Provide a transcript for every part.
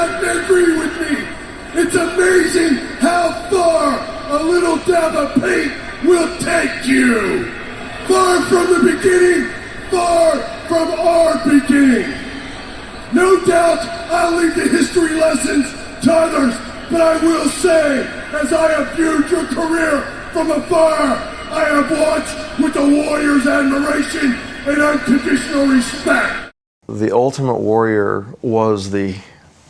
have to agree with me. It's amazing how far a little dab of paint will take you. Far from the beginning, far from our beginning. No doubt I'll leave the history lessons to others, but I will say, as I have viewed your career from afar, I have watched with the Warriors' admiration and unconditional respect. The Ultimate Warrior was the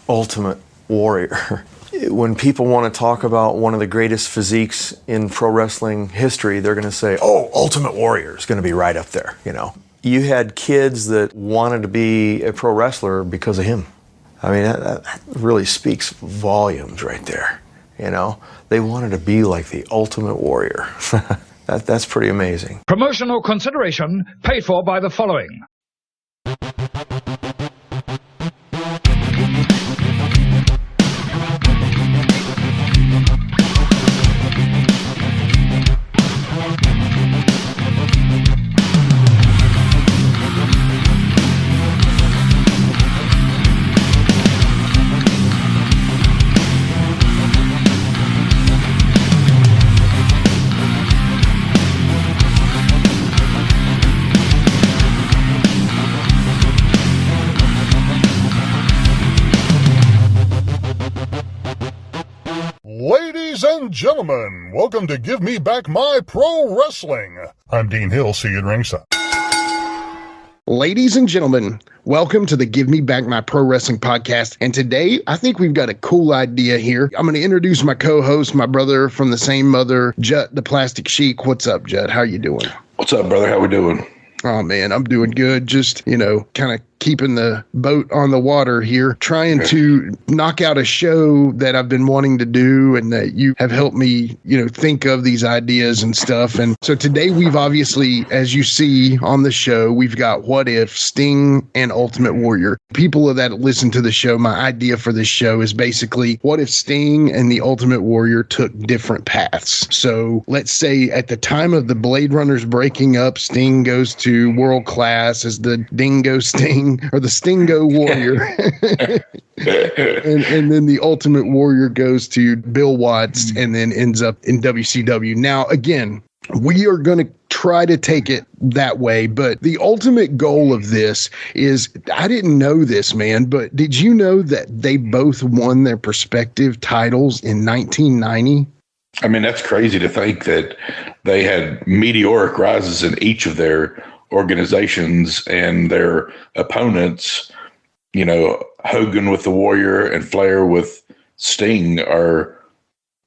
ultimate warrior. When people want to talk about one of the greatest physiques in pro wrestling history, they're going to say, oh, Ultimate Warrior is going to be right up there, you know. You had kids that wanted to be a pro wrestler because of him. I mean, that really speaks volumes right there, you know. They wanted to be like the Ultimate Warrior. That's pretty amazing. Promotional consideration paid for by the following. Ladies and gentlemen, welcome to Give Me Back My Pro Wrestling. I'm Dean Hill, see you at ringside. Ladies and gentlemen, welcome to the Give Me Back My Pro Wrestling podcast. And today, I think we've got a cool idea here. I'm going to introduce my co-host, my brother from the same mother, Jut the Plastic Sheik. What's up, Jut? How you doing? What's up, brother? How we doing? Oh, man, I'm doing good. Just, you know, kind of keeping the boat on the water here, trying to knock out a show that I've been wanting to do and that you have helped me, you know, think of these ideas and stuff. And so today we've obviously, as you see on the show, we've got What If, Sting, and Ultimate Warrior. People that listen to the show, my idea for this show is basically what if Sting and the Ultimate Warrior took different paths? So let's say at the time of the Blade Runners breaking up, Sting goes to World Class as the Dingo Sting or the Stingo Warrior. and then the Ultimate Warrior goes to Bill Watts and then ends up in WCW. Now, again, we are going to try to take it that way, but the ultimate goal of this is, I didn't know this, man, but did you know that they both won their respective titles in 1990? I mean, that's crazy to think that they had meteoric rises in each of their organizations and their opponents. You know, Hogan with the Warrior and Flair with Sting are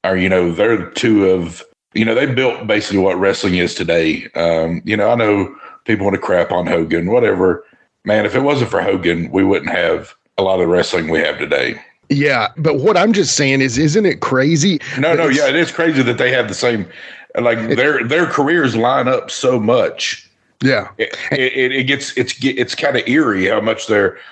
you know, they're two of, you know, they built basically what wrestling is today. You know, I know people want to crap on Hogan, whatever. Man, if it wasn't for Hogan, we wouldn't have a lot of wrestling we have today. Yeah, but what I'm just saying is, isn't it crazy? No, yeah, it is crazy that they have the same, like their careers line up so much. Yeah, it's kind of eerie how much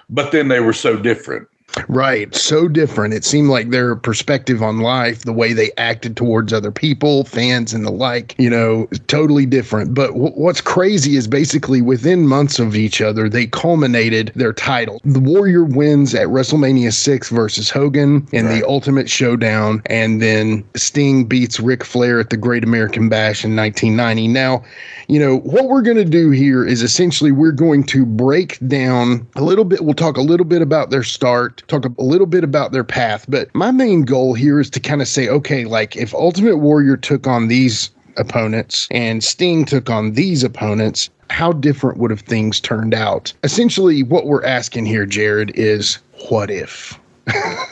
but then they were so different. Right. So different. It seemed like their perspective on life, the way they acted towards other people, fans and the like, you know, totally different. But what's crazy is basically within months of each other, they culminated their title. The Warrior wins at WrestleMania 6 versus Hogan in the Ultimate Showdown. And then Sting beats Ric Flair at the Great American Bash in 1990. Now, you know, what we're going to do here is essentially we're going to break down a little bit. We'll talk a little bit about their start, talk a little bit about their path. But my main goal here is to kind of say, okay, like if Ultimate Warrior took on these opponents and Sting took on these opponents, how different would have things turned out? Essentially, what we're asking here, Jared, is what if?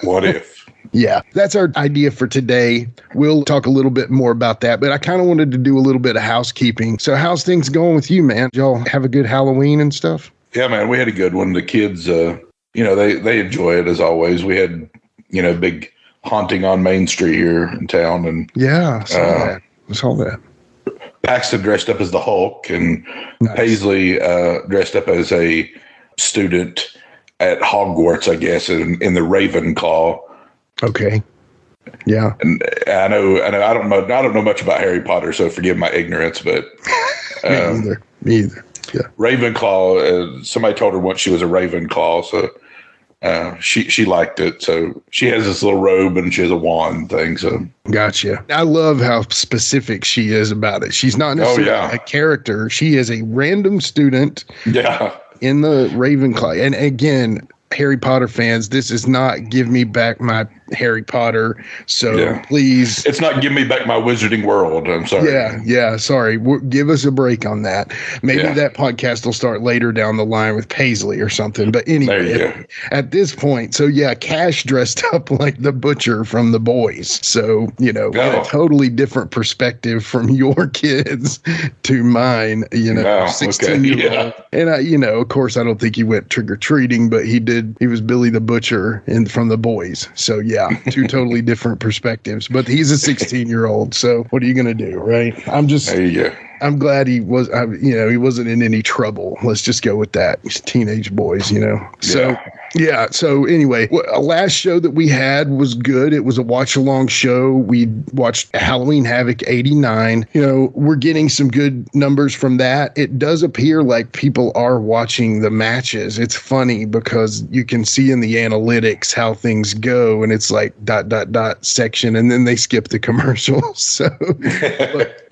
What if? Yeah, that's our idea for today. We'll talk a little bit more about that, but I kind of wanted to do a little bit of housekeeping. So how's things going with you, man? Y'all have a good Halloween and stuff? Yeah, man, we had a good one. The kids, you know, they enjoy it as always. We had, you know, big haunting on Main Street here in town. And yeah, I saw that. Paxton dressed up as the Hulk and Paisley dressed up as a student at Hogwarts, I guess, in the Ravenclaw. Okay. Yeah. And I know I don't know much about Harry Potter, so forgive my ignorance, but me either. Yeah. Ravenclaw, somebody told her once she was a Ravenclaw, so she liked it. So she has this little robe and she has a wand thing. So gotcha. I love how specific she is about it. She's not necessarily a character. She is a random student in the Ravenclaw. And again, Harry Potter fans, this is not give me back my Harry Potter. So please. It's not give me back my Wizarding World. I'm sorry. Yeah. Sorry. Give us a break on that. Maybe that podcast will start later down the line with Paisley or something. But anyway, at this point, so Cash dressed up like the butcher from The Boys. So, a totally different perspective from your kids to mine, 16-year-old. And of course, I don't think he went trick-or-treating, but he did. He was Billy the Butcher from The Boys. So two totally different perspectives, but he's a 16-year-old. So what are you going to do? Right. I'm glad he was, he wasn't in any trouble. Let's just go with that. He's teenage boys, So, So anyway, last show that we had was good. It was a watch along show. We watched Halloween Havoc 89. We're getting some good numbers from that. It does appear like people are watching the matches. It's funny because you can see in the analytics how things go, and it's like ... section, and then they skip the commercials. So, but,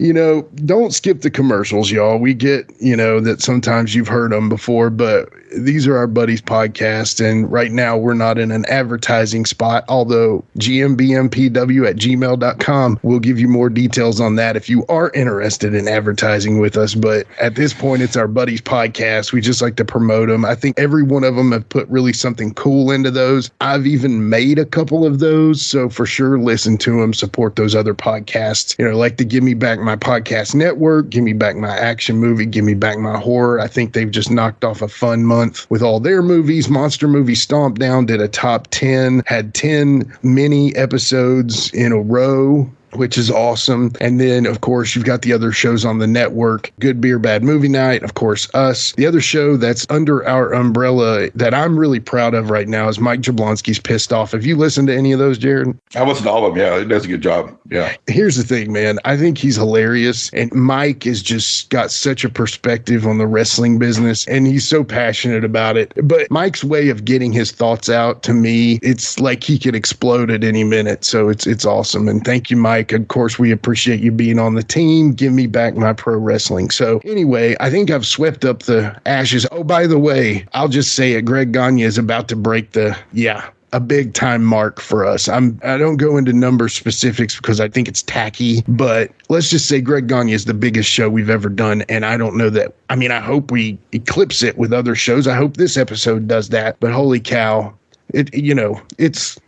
don't skip the commercials, y'all. We get, that sometimes you've heard them before, but these are our buddies' podcast, and right now we're not in an advertising spot, although gmbmpw@gmail.com will give you more details on that if you are interested in advertising with us. But at this point, it's our buddies' podcast. We just like to promote them. I think every one of them have put really something cool into those. I've even made a couple of those, so for sure, listen to them, support those other podcasts, like the Give Me Back My Podcast Network, Give Me Back My Action Movie, Give Me Back My Horror. I think they've just knocked off a fun month with all their movies. Monster Movie Stomp Down did a top 10, had 10 mini episodes in a row, which is awesome. And then, of course, you've got the other shows on the network, Good Beer, Bad Movie Night, of course, us. The other show that's under our umbrella that I'm really proud of right now is Mike Jablonski's Pissed Off. Have you listened to any of those, Jared? I listened to all of them. Yeah, he does a good job. Yeah. Here's the thing, man. I think he's hilarious. And Mike has just got such a perspective on the wrestling business, and he's so passionate about it. But Mike's way of getting his thoughts out, to me, it's like he could explode at any minute. So it's awesome. And thank you, Mike. Of course, we appreciate you being on the team. Give me back my pro wrestling. So anyway, I think I've swept up the ashes. Oh, by the way, I'll just say it. Greg Gagne is about to break a big time mark for us. I don't go into number specifics because I think it's tacky, but let's just say Greg Gagne is the biggest show we've ever done. And I don't know that. I mean, I hope we eclipse it with other shows. I hope this episode does that. But holy cow, it's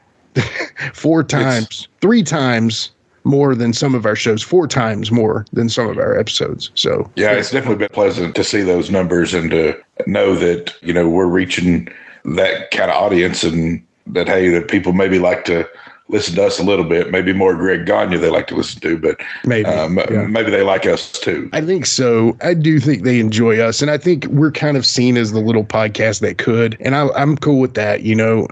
3 times more than some of our shows, 4 times more than some of our episodes. So it's definitely been pleasant to see those numbers and to know that, we're reaching that kind of audience, and that, hey, that people maybe like to listen to us a little bit, maybe more Greg Gagne they like to listen to, but maybe they like us too. I think so. I do think they enjoy us, and I think we're kind of seen as the little podcast that could, and I'm cool with that.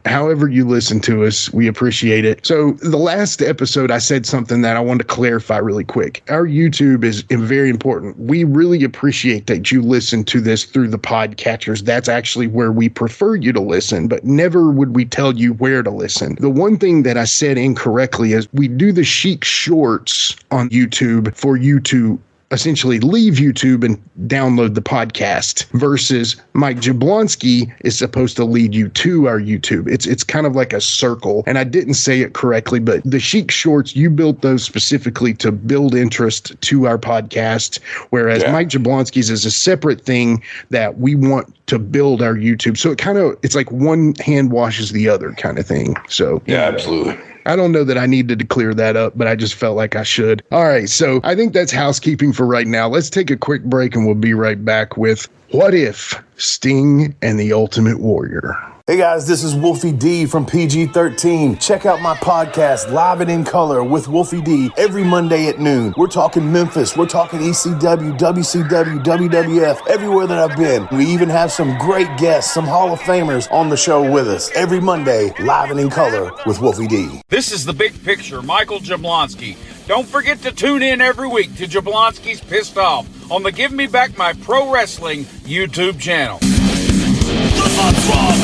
However you listen to us, we appreciate it. So the last episode, I said something that I wanted to clarify really quick. Our YouTube is very important. We really appreciate that you listen to this through the podcatchers. That's actually where we prefer you to listen, but never would we tell you where to listen. The one thing that I said incorrectly is we do the Chic Shorts on YouTube for you to essentially leave YouTube and download the podcast, versus Mike Jablonski is supposed to lead you to our YouTube. It's kind of like a circle, and I didn't say it correctly, but the Chic Shorts, you built those specifically to build interest to our podcast, whereas Mike Jablonski's is a separate thing that we want to build our YouTube. So it's like one hand washes the other kind of thing. So absolutely. I don't know that I needed to clear that up, but I just felt like I should. All right, so I think that's housekeeping for right now. Let's take a quick break, and we'll be right back with What If Sting and the Ultimate Warrior. Hey guys, this is Wolfie D from PG-13. Check out my podcast, Live and in Color with Wolfie D, every Monday at noon. We're talking Memphis, we're talking ECW, WCW, WWF, everywhere that I've been. We even have some great guests, some Hall of Famers on the show with us. Every Monday, Live and in Color with Wolfie D. This is The Big Picture, Michael Jablonski. Don't forget to tune in every week to Jablonski's Pissed Off on the Give Me Back My Pro Wrestling YouTube channel. The Hot Rod,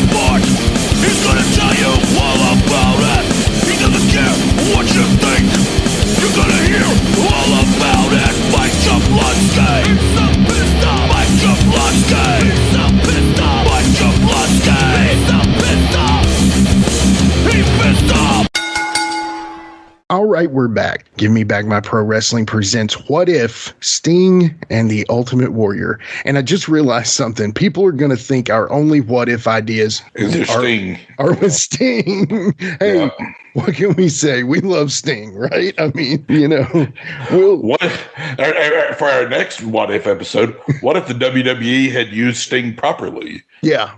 Sport. All right, we're back. Give Me Back My Pro Wrestling presents What If Sting and the Ultimate Warrior. And I just realized something. People are going to think our only what if ideas are with Sting. Hey, yeah. What can we say? We love Sting, right? I mean, what for our next what if episode? What if the WWE had used Sting properly? Yeah,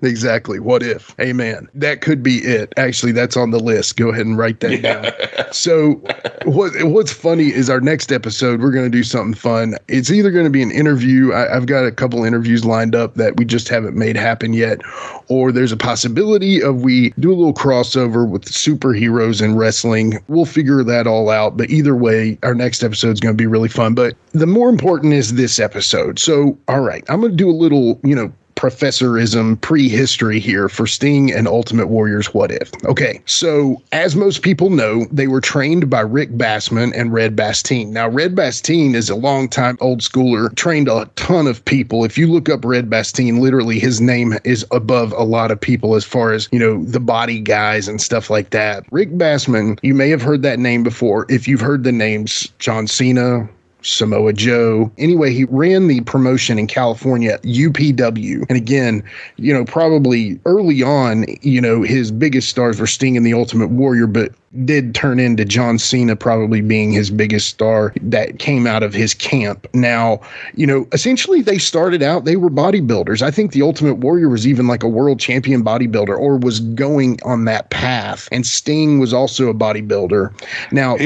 exactly. What if? Amen. That could be it. Actually, that's on the list. Go ahead and write that down. So what's funny is our next episode, we're going to do something fun. It's either going to be an interview. I've got a couple interviews lined up that we just haven't made happen yet. Or there's a possibility of we do a little crossover with superheroes in wrestling. We'll figure that all out. But either way, our next episode is going to be really fun. But the more important is this episode. So, all right, I'm going to do a little, professorism prehistory here for Sting and Ultimate Warrior's What If. Okay, so as most people know, they were trained by Rick Bassman and Red Bastien. Now, Red Bastien is a longtime old schooler, trained a ton of people. If you look up Red Bastien, literally his name is above a lot of people as far as, the body guys and stuff like that. Rick Bassman, you may have heard that name before. If you've heard the names John Cena, Samoa Joe. Anyway, he ran the promotion in California, UPW. And again, probably early on, his biggest stars were Sting and the Ultimate Warrior, but did turn into John Cena probably being his biggest star that came out of his camp. Now, essentially they started out, they were bodybuilders. I think the Ultimate Warrior was even like a world champion bodybuilder or was going on that path. And Sting was also a bodybuilder. Now,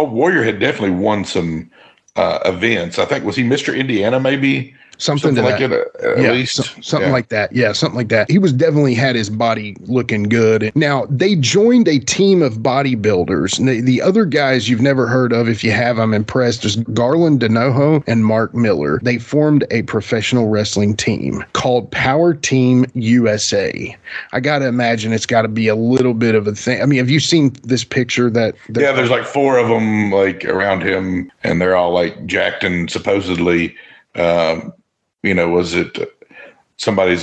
Warrior had definitely won some events. I think, was he Mr. Indiana maybe? Something like it, at least. Something like that. Yeah, something like that. He was definitely had his body looking good. Now, they joined a team of bodybuilders. The other guys you've never heard of, if you have, I'm impressed, is Garland Denoho and Mark Miller. They formed a professional wrestling team called Power Team USA. I got to imagine it's got to be a little bit of a thing. I mean, have you seen this picture that... Yeah, there's like four of them like around him, and they're all like jacked and supposedly... was it somebody's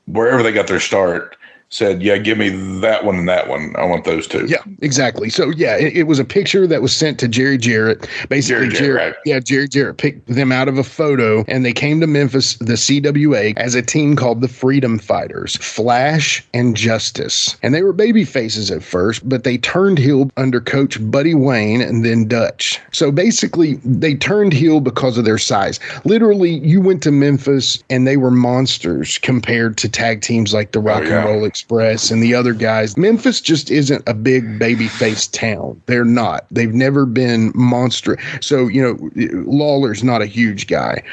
wherever they got their start said, yeah, give me that one and that one. I want those two. Yeah, exactly. So, yeah, it was a picture that was sent to Jerry Jarrett. Basically, Jerry Jarrett picked them out of a photo, and they came to Memphis, the CWA, as a team called the Freedom Fighters, Flash and Justice. And they were baby faces at first, but they turned heel under Coach Buddy Wayne and then Dutch. So, basically, they turned heel because of their size. Literally, you went to Memphis, and they were monsters compared to tag teams like the Rock and Roll Express and the other guys. Memphis just isn't a big babyface town. They're not. They've never been monster. So, Lawler's not a huge guy.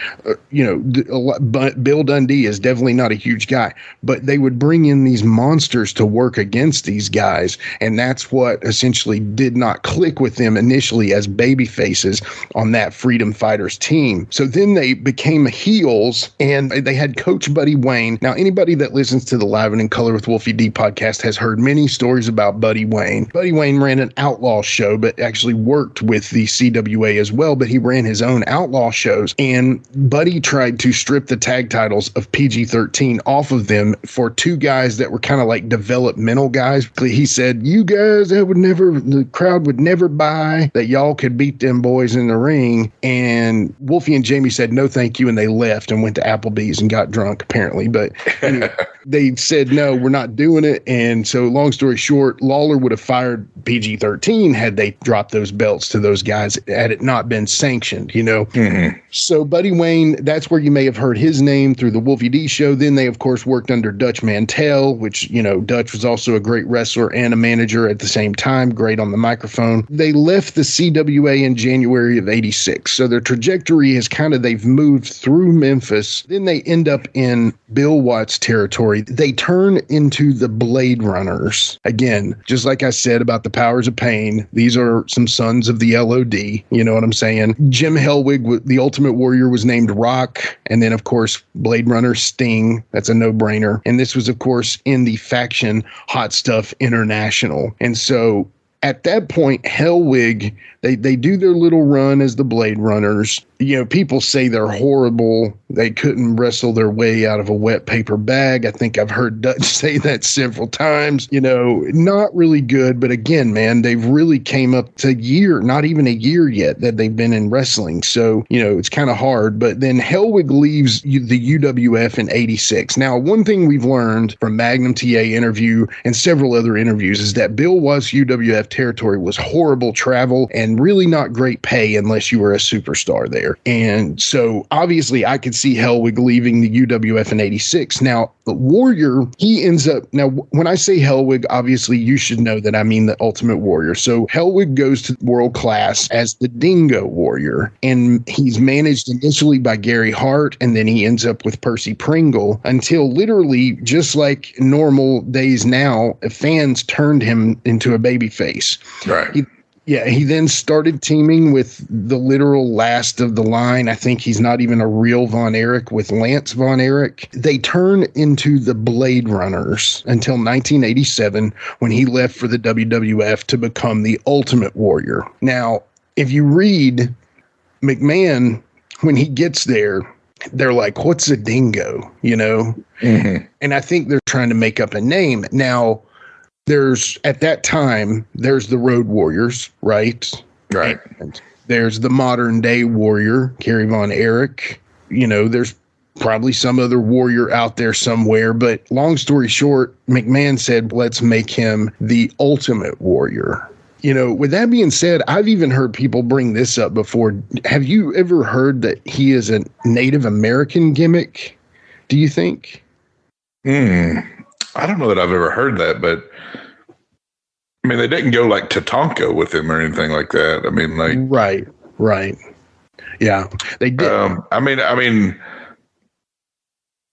Bill Dundee is definitely not a huge guy. But they would bring in these monsters to work against these guys. And that's what essentially did not click with them initially as baby faces on that Freedom Fighters team. So then they became heels, and they had Coach Buddy Wayne. Now, anybody that listens to the Live and in Color with Wolfie D podcast has heard many stories about Buddy Wayne. Buddy Wayne ran an outlaw show, but actually worked with the CWA as well, but he ran his own outlaw shows. And Buddy tried to strip the tag titles of PG-13 off of them for two guys that were kind of like developmental guys. He said, you guys, the crowd would never buy that y'all could beat them boys in the ring. And Wolfie and Jamie said, no, thank you. And they left and went to Applebee's and got drunk, apparently. But anyway, they said, no, we're not doing it. And so long story short, Lawler would have fired PG-13 had they dropped those belts to those guys, had it not been sanctioned, Mm-hmm. So Buddy Wayne, that's where you may have heard his name through the Wolfie D show. Then they, of course, worked under Dutch Mantell, which, Dutch was also a great wrestler and a manager at the same time, great on the microphone. They left the CWA in January of 86. So their trajectory is they've moved through Memphis. Then they end up in Bill Watts territory. They turn into the Blade Runners. Again, just like I said about the Powers of Pain, these are some sons of the LOD. You know what I'm saying? Jim Hellwig, the Ultimate Warrior, was named Rock. And then, of course, Blade Runner Sting. That's a no-brainer. And this was, of course, in the faction Hot Stuff International. And so at that point, Hellwig, they do their little run as the Blade Runners. people say they're horrible. They couldn't wrestle their way out of a wet paper bag. I think I've heard Dutch say that several times. Not really good. But again, man, they've really came up to not even a year yet that they've been in wrestling. So, it's kind of hard. But then Hellwig leaves the UWF in 86. Now, one thing we've learned from Magnum TA interview and several other interviews is that Bill Watts' UWF territory was horrible travel and really not great pay unless you were a superstar there. And so obviously I could see Hellwig leaving the UWF in 86. Now, the Warrior, he ends up, now when I say Hellwig, obviously you should know that I mean the Ultimate Warrior. So Hellwig goes to World Class as the Dingo Warrior, and he's managed initially by Gary Hart, and then he ends up with Percy Pringle until literally just like normal days now, fans turned him into a babyface. Right. He then started teaming with the literal last of the line. I think he's not even a real Von Erich with Lance Von Erich. They turn into the Blade Runners until 1987 when he left for the WWF to become the Ultimate Warrior. Now, if you read McMahon, when he gets there, they're like, what's a dingo? Mm-hmm. And I think they're trying to make up a name. Now, at that time, there's the Road Warriors, right? Right. And there's the modern day Warrior, Kerry Von Erich. There's probably some other Warrior out there somewhere. But long story short, McMahon said, let's make him the Ultimate Warrior. With that being said, I've even heard people bring this up before. Have you ever heard that he is a Native American gimmick? Do you think? I don't know that I've ever heard that, but I mean, they didn't go like Tatanka with him or anything like that. I mean, like right. Yeah, they did.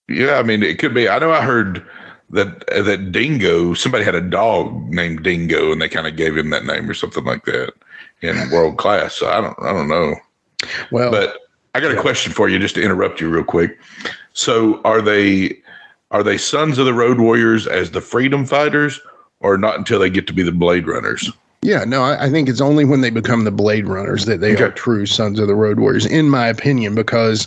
It could be. I know I heard that Dingo, somebody had a dog named Dingo, and they kind of gave him that name or something like that in World Class. So I don't know. Well, but I got a question for you, just to interrupt you real quick. So are they sons of the Road Warriors as the Freedom Fighters, or not until they get to be the Blade Runners? Yeah, no, I think it's only when they become the Blade Runners that they are true sons of the Road Warriors, in my opinion, because,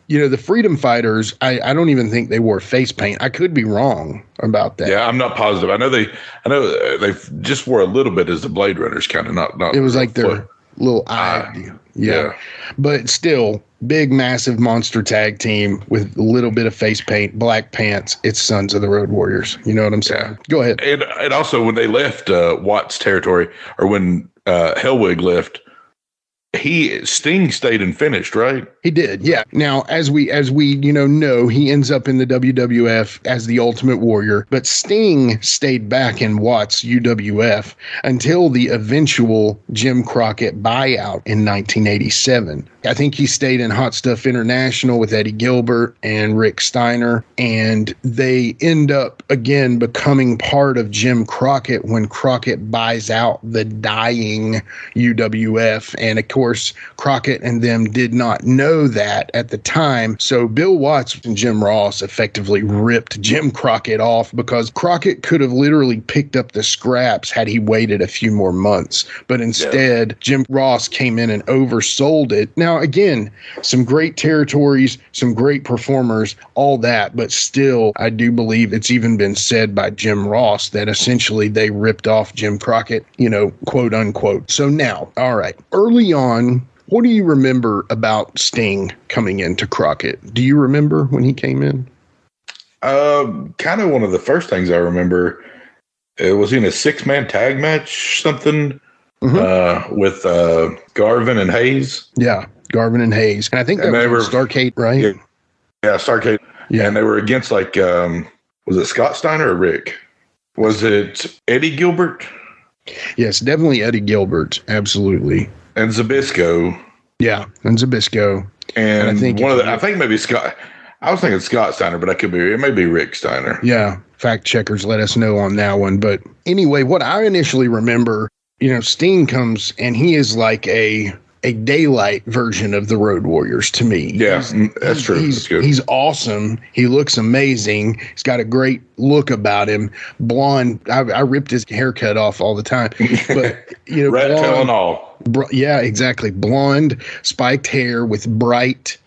the Freedom Fighters, I don't even think they wore face paint. I could be wrong about that. Yeah, I'm not positive. I know they just wore a little bit as the Blade Runners, kind of not. It was like their little eye deal. Yeah. But still, big, massive monster tag team with a little bit of face paint, black pants. It's Sons of the Road Warriors. You know what I'm saying? Yeah. Go ahead. And also, when they left Watts' territory, or when Hellwig left, Sting stayed and finished, right? He did, yeah. Now, as we know, he ends up in the WWF as the Ultimate Warrior, but Sting stayed back in Watts' UWF until the eventual Jim Crockett buyout in 1987. I think he stayed in Hot Stuff International with Eddie Gilbert and Rick Steiner, and they end up again becoming part of Jim Crockett when Crockett buys out the dying UWF. And of course, Crockett and them did not know that at the time. So Bill Watts and Jim Ross effectively ripped Jim Crockett off, because Crockett could have literally picked up the scraps had he waited a few more months. But instead, Jim Ross came in and oversold it. Now, again, some great territories, some great performers, all that. But still, I do believe it's even been said by Jim Ross that essentially they ripped off Jim Crockett, quote unquote. So now, all right, early on, what do you remember about Sting coming into Crockett? Do you remember when he came in? Kind of one of the first things I remember, it was in a 6-man tag match, something, with Garvin and Hayes. Yeah, Garvin and Hayes. And I think that was Starrcade, right? Yeah, Starrcade. Yeah. And they were against, like, was it Scott Steiner or Rick? Was it Eddie Gilbert? Yes, definitely Eddie Gilbert. Absolutely. And Zbyszko. Yeah, and Zbyszko. And I think I think maybe Scott. I was thinking Scott Steiner, but it may be Rick Steiner. Yeah, fact checkers let us know on that one. But anyway, what I initially remember, Sting comes and he is like a a daylight version of the Road Warriors to me. Yeah, that's true. That's good. He's awesome. He looks amazing. He's got a great look about him. Blonde. I ripped his haircut off all the time. But, you know, rat tail and all. Yeah, exactly. Blonde, spiked hair with bright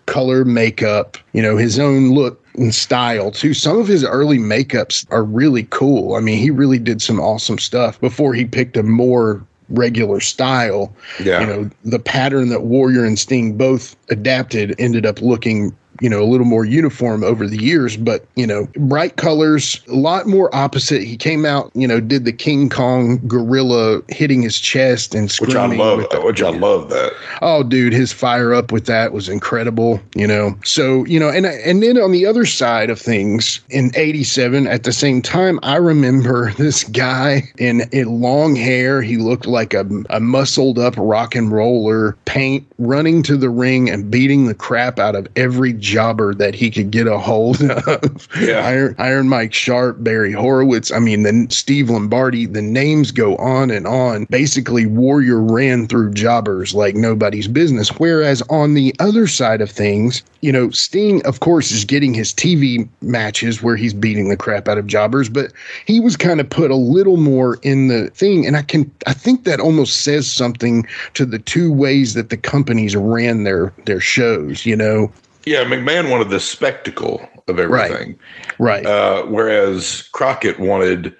color makeup, you know, his own look and style too. Some of his early makeups are really cool. I mean, he really did some awesome stuff before he picked a more regular style. Yeah. You know, the pattern that Warrior and Sting both adapted ended up looking, you know, a little more uniform over the years, but, you know, bright colors, a lot more opposite. He came out, you know, did the King Kong gorilla hitting his chest and screaming. Which I love that. Oh, dude, his fire up with that was incredible, you know. So, you know, and then on the other side of things, in 87, at the same time, I remember this guy in long hair. He looked like a muscled up rock and roller, paint, running to the ring and beating the crap out of every jobber that he could get a hold of. Yeah. Iron Mike Sharp, Barry Horowitz. I mean, then Steve Lombardi, the names go on and on. Basically, Warrior ran through jobbers like nobody's business. Whereas on the other side of things, you know, Sting, of course, is getting his TV matches where he's beating the crap out of jobbers, but he was kind of put a little more in the thing. And I think that almost says something to the two ways that the companies ran their shows, you know. Yeah, McMahon wanted the spectacle of everything. Right. Whereas Crockett wanted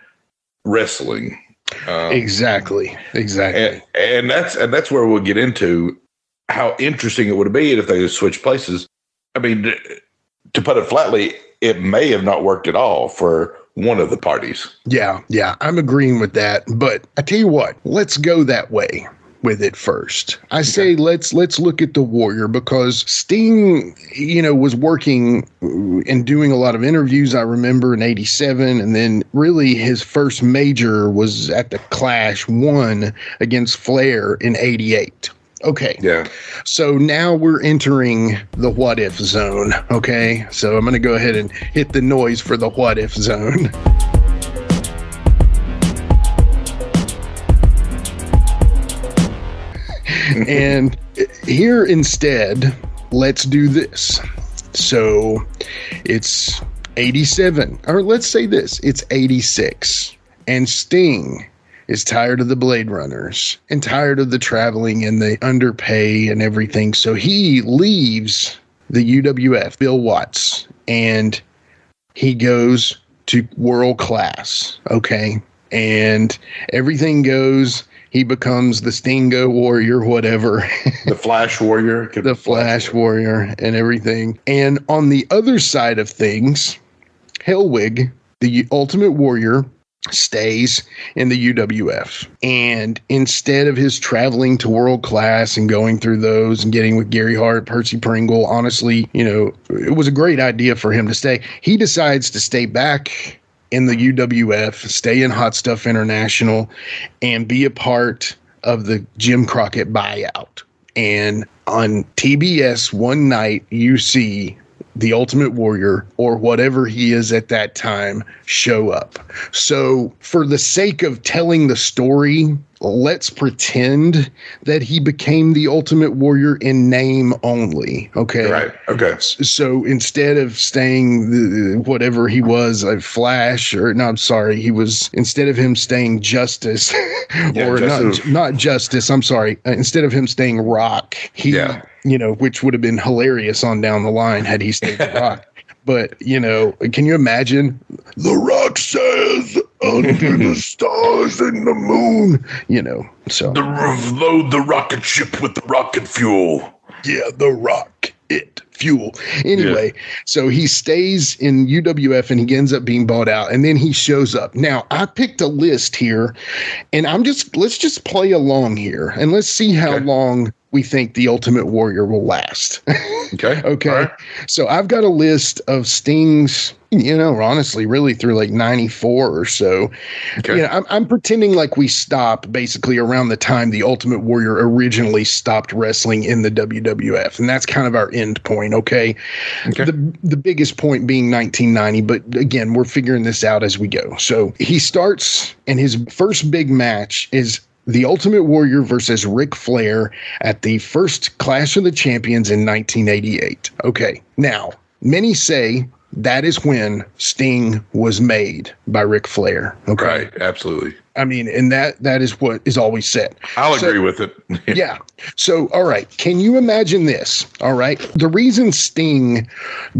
wrestling. Exactly. And that's where we'll get into how interesting it would be if they switched places. I mean, to put it flatly, it may have not worked at all for one of the parties. Yeah, I'm agreeing with that. But I tell you what, let's go that way with it first. I say let's look at the Warrior, because Sting, you know, was working and doing a lot of interviews, I remember, in 87, and then really his first major was at the Clash 1 against Flair in 88. Okay. Yeah. So now we're entering the what if zone. Okay. So I'm going to go ahead and hit the noise for the what if zone. And here instead, let's do this. So it's 87, or let's say this, it's 86, and Sting is tired of the Blade Runners and tired of the traveling and the underpay and everything. So he leaves the UWF, Bill Watts, and he goes to World Class. Okay. And everything goes. He becomes the Stingo Warrior, whatever. The Flash Warrior. The Flash Warrior and everything. And on the other side of things, Hellwig, the Ultimate Warrior, stays in the UWF. And instead of his traveling to World Class and going through those and getting with Gary Hart, Percy Pringle, honestly, you know, it was a great idea for him to stay. He decides to stay back in the UWF, stay in Hot Stuff International, and be a part of the Jim Crockett buyout. And on TBS one night, you see the Ultimate Warrior, or whatever he is at that time, show up. So for the sake of telling the story, let's pretend that he became the Ultimate Warrior in name only. Okay. Right. Okay. So instead of staying whatever he was, a Flash, or no, I'm sorry, he was, instead of him staying Justice, or not Justice, I'm sorry, instead of him staying Rock, he, you know, which would have been hilarious on down the line had he stayed the Rock. But, you know, can you imagine? The Rock says, under the stars and the moon, you know, so. Load the rocket ship with the rocket fuel. Yeah, the rocket fuel. Anyway, so he stays in UWF and he ends up being bought out, and then he shows up. Now, I picked a list here, and let's just play along here, and let's see how long we think the Ultimate Warrior will last. Okay. Right. So I've got a list of Sting's, you know, honestly, really through like 94 or so. Okay. You know, I'm pretending like we stop basically around the time the Ultimate Warrior originally stopped wrestling in the WWF. And that's kind of our end point. Okay. The biggest point being 1990. But again, we're figuring this out as we go. So he starts, and his first big match is The Ultimate Warrior versus Ric Flair at the first Clash of the Champions in 1988. Okay, now, many say that is when Sting was made by Ric Flair. Okay, Right, absolutely. I mean, and that is what is always said. I'll agree with it. Yeah. So, all right. Can you imagine this? All right. The reason Sting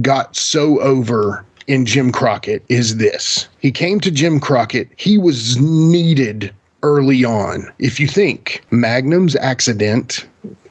got so over in Jim Crockett is this. He came to Jim Crockett. He was needed early on. If you think Magnum's accident,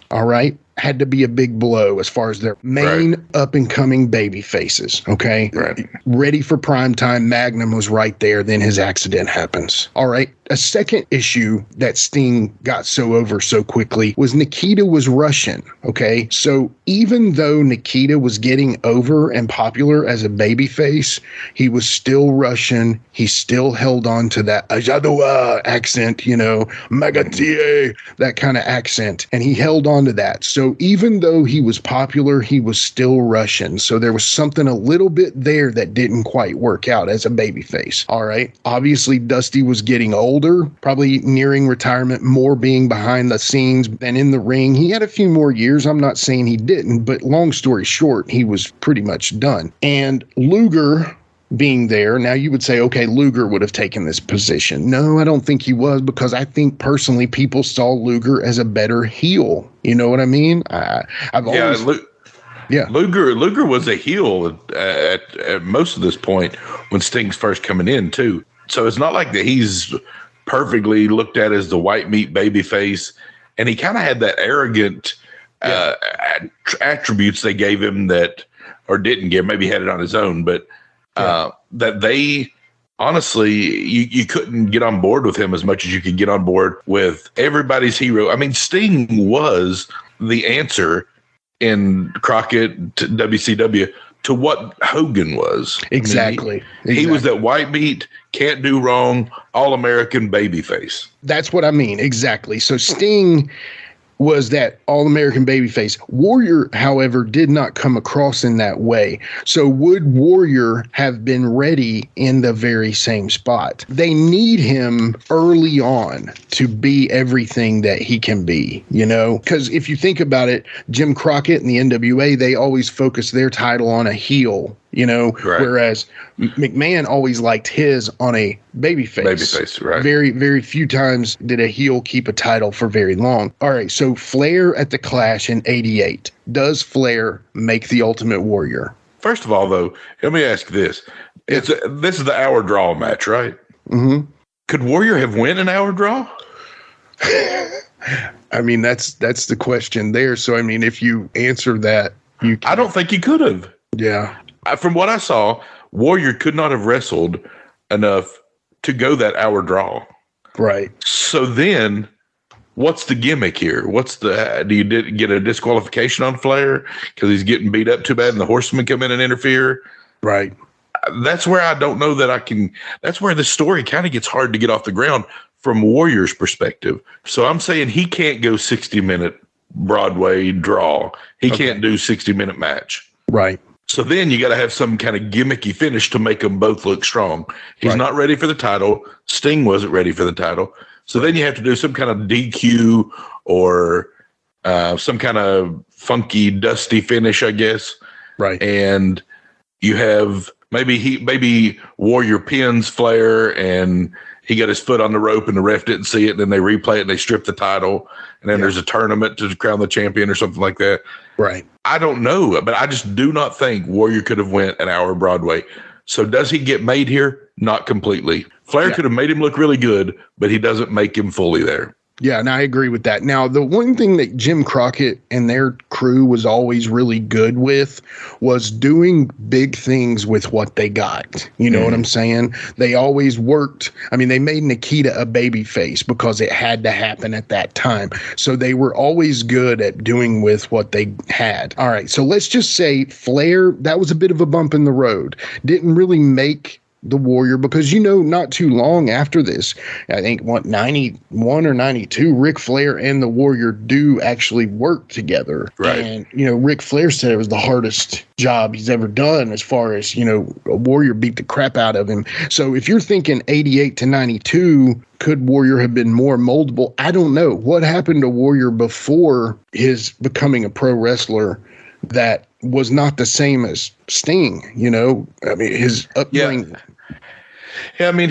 all right, had to be a big blow as far as their main up and coming baby faces. Okay. Right. Ready for prime time. Magnum was right there. Then his accident happens. All right. A second issue that Sting got so over so quickly was Nikita was Russian. Okay. So even though Nikita was getting over and popular as a babyface, he was still Russian. He still held on to that Ajadua accent, you know, Magatie, that kind of accent. And he held on to that. So even though he was popular, he was still Russian. So there was something a little bit there that didn't quite work out as a babyface. All right. Obviously, Dusty was getting older, probably nearing retirement, more being behind the scenes than in the ring. He had a few more years. I'm not saying he didn't, but long story short, he was pretty much done. And Luger being there, now you would say, okay, Luger would have taken this position. No, I don't think he was, because I think personally people saw Luger as a better heel. You know what I mean? Luger was a heel at most of this point when Sting's first coming in too. So it's not like that he's perfectly looked at as the white meat baby face, and he kind of had that arrogant attributes they gave him that, or didn't give, maybe he had it on his own, but that they honestly, you couldn't get on board with him as much as you could get on board with everybody's hero. I mean, Sting was the answer in Crockett to WCW to what Hogan was. Exactly. I mean, he was that white meat, can't do wrong, all-American babyface. That's what I mean. Exactly. So Sting was that all-American babyface. Warrior, however, did not come across in that way. So would Warrior have been ready in the very same spot? They need him early on to be everything that he can be, you know? Because if you think about it, Jim Crockett and the NWA, they always focus their title on a heel, you know, whereas McMahon always liked his on a babyface. Babyface, right. Very, very few times did a heel keep a title for very long. All right, so Flair at the Clash in 88. Does Flair make the Ultimate Warrior? First of all, though, let me ask this. This is the hour draw match, right? Mm-hmm. Could Warrior have won an hour draw? I mean, that's the question there. So, I mean, if you answer that, you can. I don't think he could have. Yeah. From what I saw, Warrior could not have wrestled enough to go that hour draw. Right. So then, what's the gimmick here? Do you get a disqualification on Flair because he's getting beat up too bad and the Horsemen come in and interfere? Right. That's where I don't know that I can. That's where the story kind of gets hard to get off the ground from Warrior's perspective. So I'm saying he can't go 60-minute Broadway draw. He can't do 60-minute match. Right. So then you got to have some kind of gimmicky finish to make them both look strong. He's not ready for the title. Sting wasn't ready for the title. So then you have to do some kind of DQ or some kind of funky, dusty finish, I guess. Right. And you have maybe Warrior pins Flair and he got his foot on the rope and the ref didn't see it. And then they replay it and they strip the title. And then there's a tournament to crown the champion or something like that. Right. I don't know, but I just do not think Warrior could have went an hour Broadway. So does he get made here? Not completely. Flair could have made him look really good, but he doesn't make him fully there. Yeah, and I agree with that. Now, the one thing that Jim Crockett and their crew was always really good with was doing big things with what they got. You know what I'm saying? They always worked. I mean, they made Nikita a baby face because it had to happen at that time. So they were always good at doing with what they had. All right, so let's just say Flair, that was a bit of a bump in the road. Didn't really make the Warrior, because, not too long after this, I think 91 or 92, Ric Flair and the Warrior do actually work together. Right. And, Ric Flair said it was the hardest job he's ever done, as far as, a Warrior beat the crap out of him. So if you're thinking 88 to 92, could Warrior have been more moldable? I don't know. What happened to Warrior before his becoming a pro wrestler that was not the same as Sting? I mean, his upbringing. Yeah, I mean,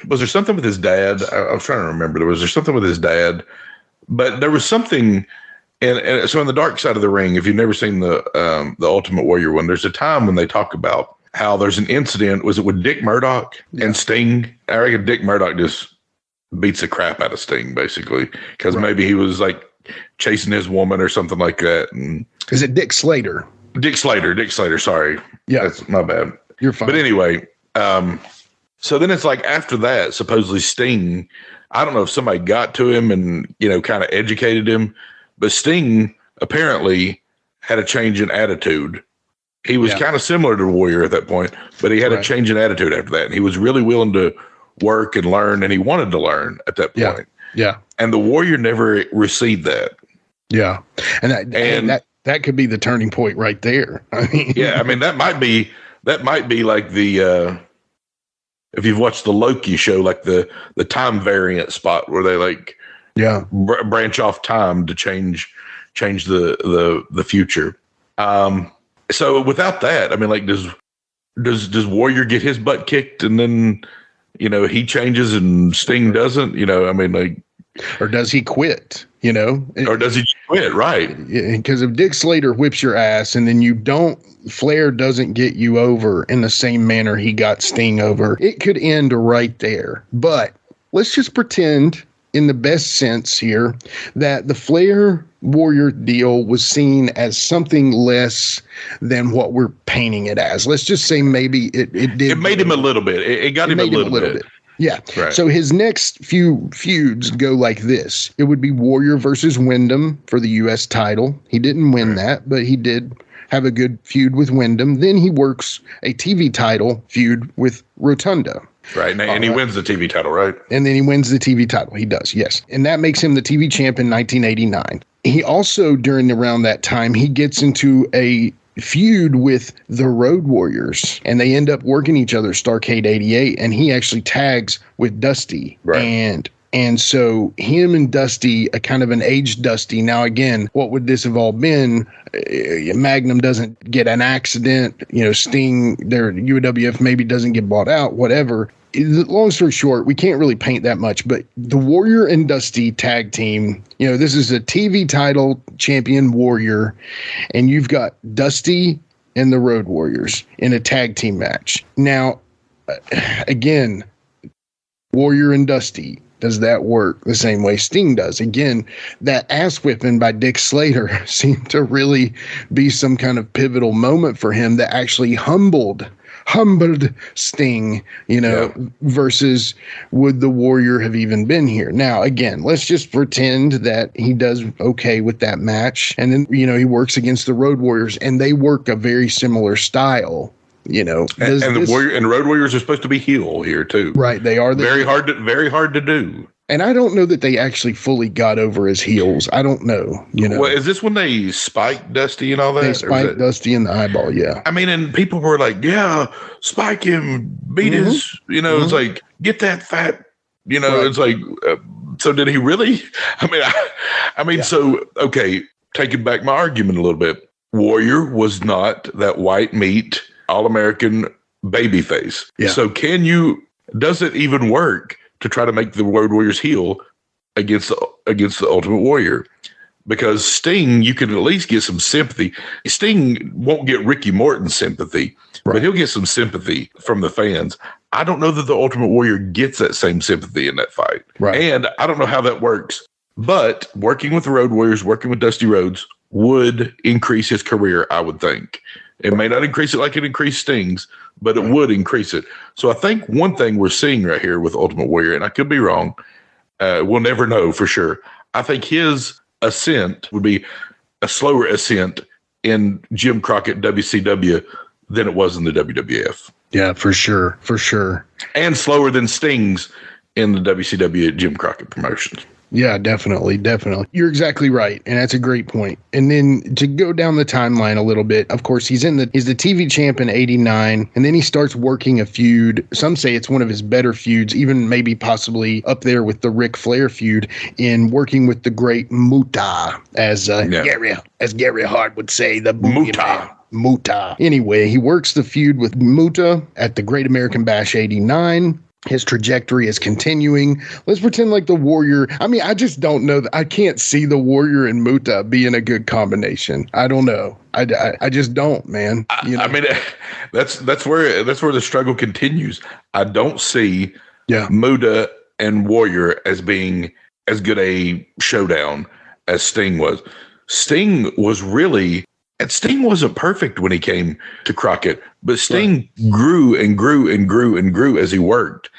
was there something with his dad? I'm trying to remember. Was there something with his dad? But there was something, and so on the Dark Side of the Ring, if you've never seen the Ultimate Warrior one, there's a time when they talk about how there's an incident. Was it with Dick Murdoch and Sting? I reckon Dick Murdoch just beats the crap out of Sting, basically, because maybe he was like chasing his woman or something like that. And is it Dick Slater? Dick Slater. Sorry. Yeah. That's my bad. You're fine. But anyway, so then it's like after that, supposedly Sting, I don't know if somebody got to him and, kind of educated him, but Sting apparently had a change in attitude. He was kind of similar to the Warrior at that point, but he had a change in attitude after that. And he was really willing to work and learn, and he wanted to learn at that point. Yeah. And the Warrior never received that. Yeah. And that could be the turning point right there. I mean, that might be like the, if you've watched the Loki show, like the time variant spot where they branch off time to change the future. So without that, I mean, like, does Warrior get his butt kicked and then, he changes and Sting doesn't, or does he quit, or does he quit? Right. Because if Dick Slater whips your ass and then Flair doesn't get you over in the same manner he got Sting over, it could end right there. But let's just pretend, in the best sense here, that the Flair Warrior deal was seen as something less than what we're painting it as. Let's just say maybe it did. It made him a little bit. It got him a little bit. Yeah. Right. So his next few feuds go like this. It would be Warrior versus Wyndham for the U.S. title. He didn't win that, but he did have a good feud with Wyndham. Then he works a TV title feud with Rotunda. Right. And he wins the TV title, right? And then he wins the TV title. He does, yes. And that makes him the TV champ in 1989. He also, around that time, he gets into a feud with the Road Warriors, and they end up working each other, Starrcade 88, and he actually tags with Dusty. Right. And so him and Dusty, a kind of an aged Dusty. Now, again, what would this have all been? Magnum doesn't get an accident. Sting, their UWF maybe doesn't get bought out, whatever. Long story short, we can't really paint that much, but the Warrior and Dusty tag team, this is a TV title champion Warrior, and you've got Dusty and the Road Warriors in a tag team match. Now, again, Warrior and Dusty, does that work the same way Sting does? Again, that ass whipping by Dick Slater seemed to really be some kind of pivotal moment for him that actually humbled Sting, versus would the Warrior have even been here? Now, again, let's just pretend that he does okay with that match. And then, he works against the Road Warriors, and they work a very similar style. The Warrior and Road Warriors are supposed to be heel here too. Right. They are very hard to do. And I don't know that they actually fully got over as heels. I don't know. Well, is this when they spiked Dusty and all that? They spiked Dusty in the eyeball. Yeah. I mean, and people were like, "Yeah, spike him, beat his." It's like, get that fat. Right. It's like, so did he really? I mean, so okay. Taking back my argument a little bit, Warrior was not that white meat All-American babyface. Yeah. So does it even work to try to make the Road Warriors heel against the Ultimate Warrior? Because Sting, you can at least get some sympathy. Sting won't get Ricky Morton's sympathy, but he'll get some sympathy from the fans. I don't know that the Ultimate Warrior gets that same sympathy in that fight. Right. And I don't know how that works. But working with the Road Warriors, working with Dusty Rhodes would increase his career, I would think. It may not increase it like it increased Sting's, but it would increase it. So I think one thing we're seeing right here with Ultimate Warrior, and I could be wrong, we'll never know for sure. I think his ascent would be a slower ascent in Jim Crockett WCW than it was in the WWF. Yeah, for sure. For sure. And slower than Sting's in the WCW Jim Crockett Promotions. Yeah, definitely. Definitely. You're exactly right. And that's a great point. And then to go down the timeline a little bit, of course, he's the TV champ in 89. And then he starts working a feud. Some say it's one of his better feuds, even maybe possibly up there with the Ric Flair feud, in working with the great Muta, as Gary Hart would say, the Muta. Anyway, he works the feud with Muta at the Great American Bash 89. His trajectory is continuing. Let's pretend like the Warrior. I mean, I just don't know. I can't see the Warrior and Muta being a good combination. I don't know. I just don't, man. I mean, that's where the struggle continues. I don't see Muta and Warrior as being as good a showdown as Sting was. Sting wasn't perfect when he came to Crockett, but Sting grew and grew and grew and grew as he worked.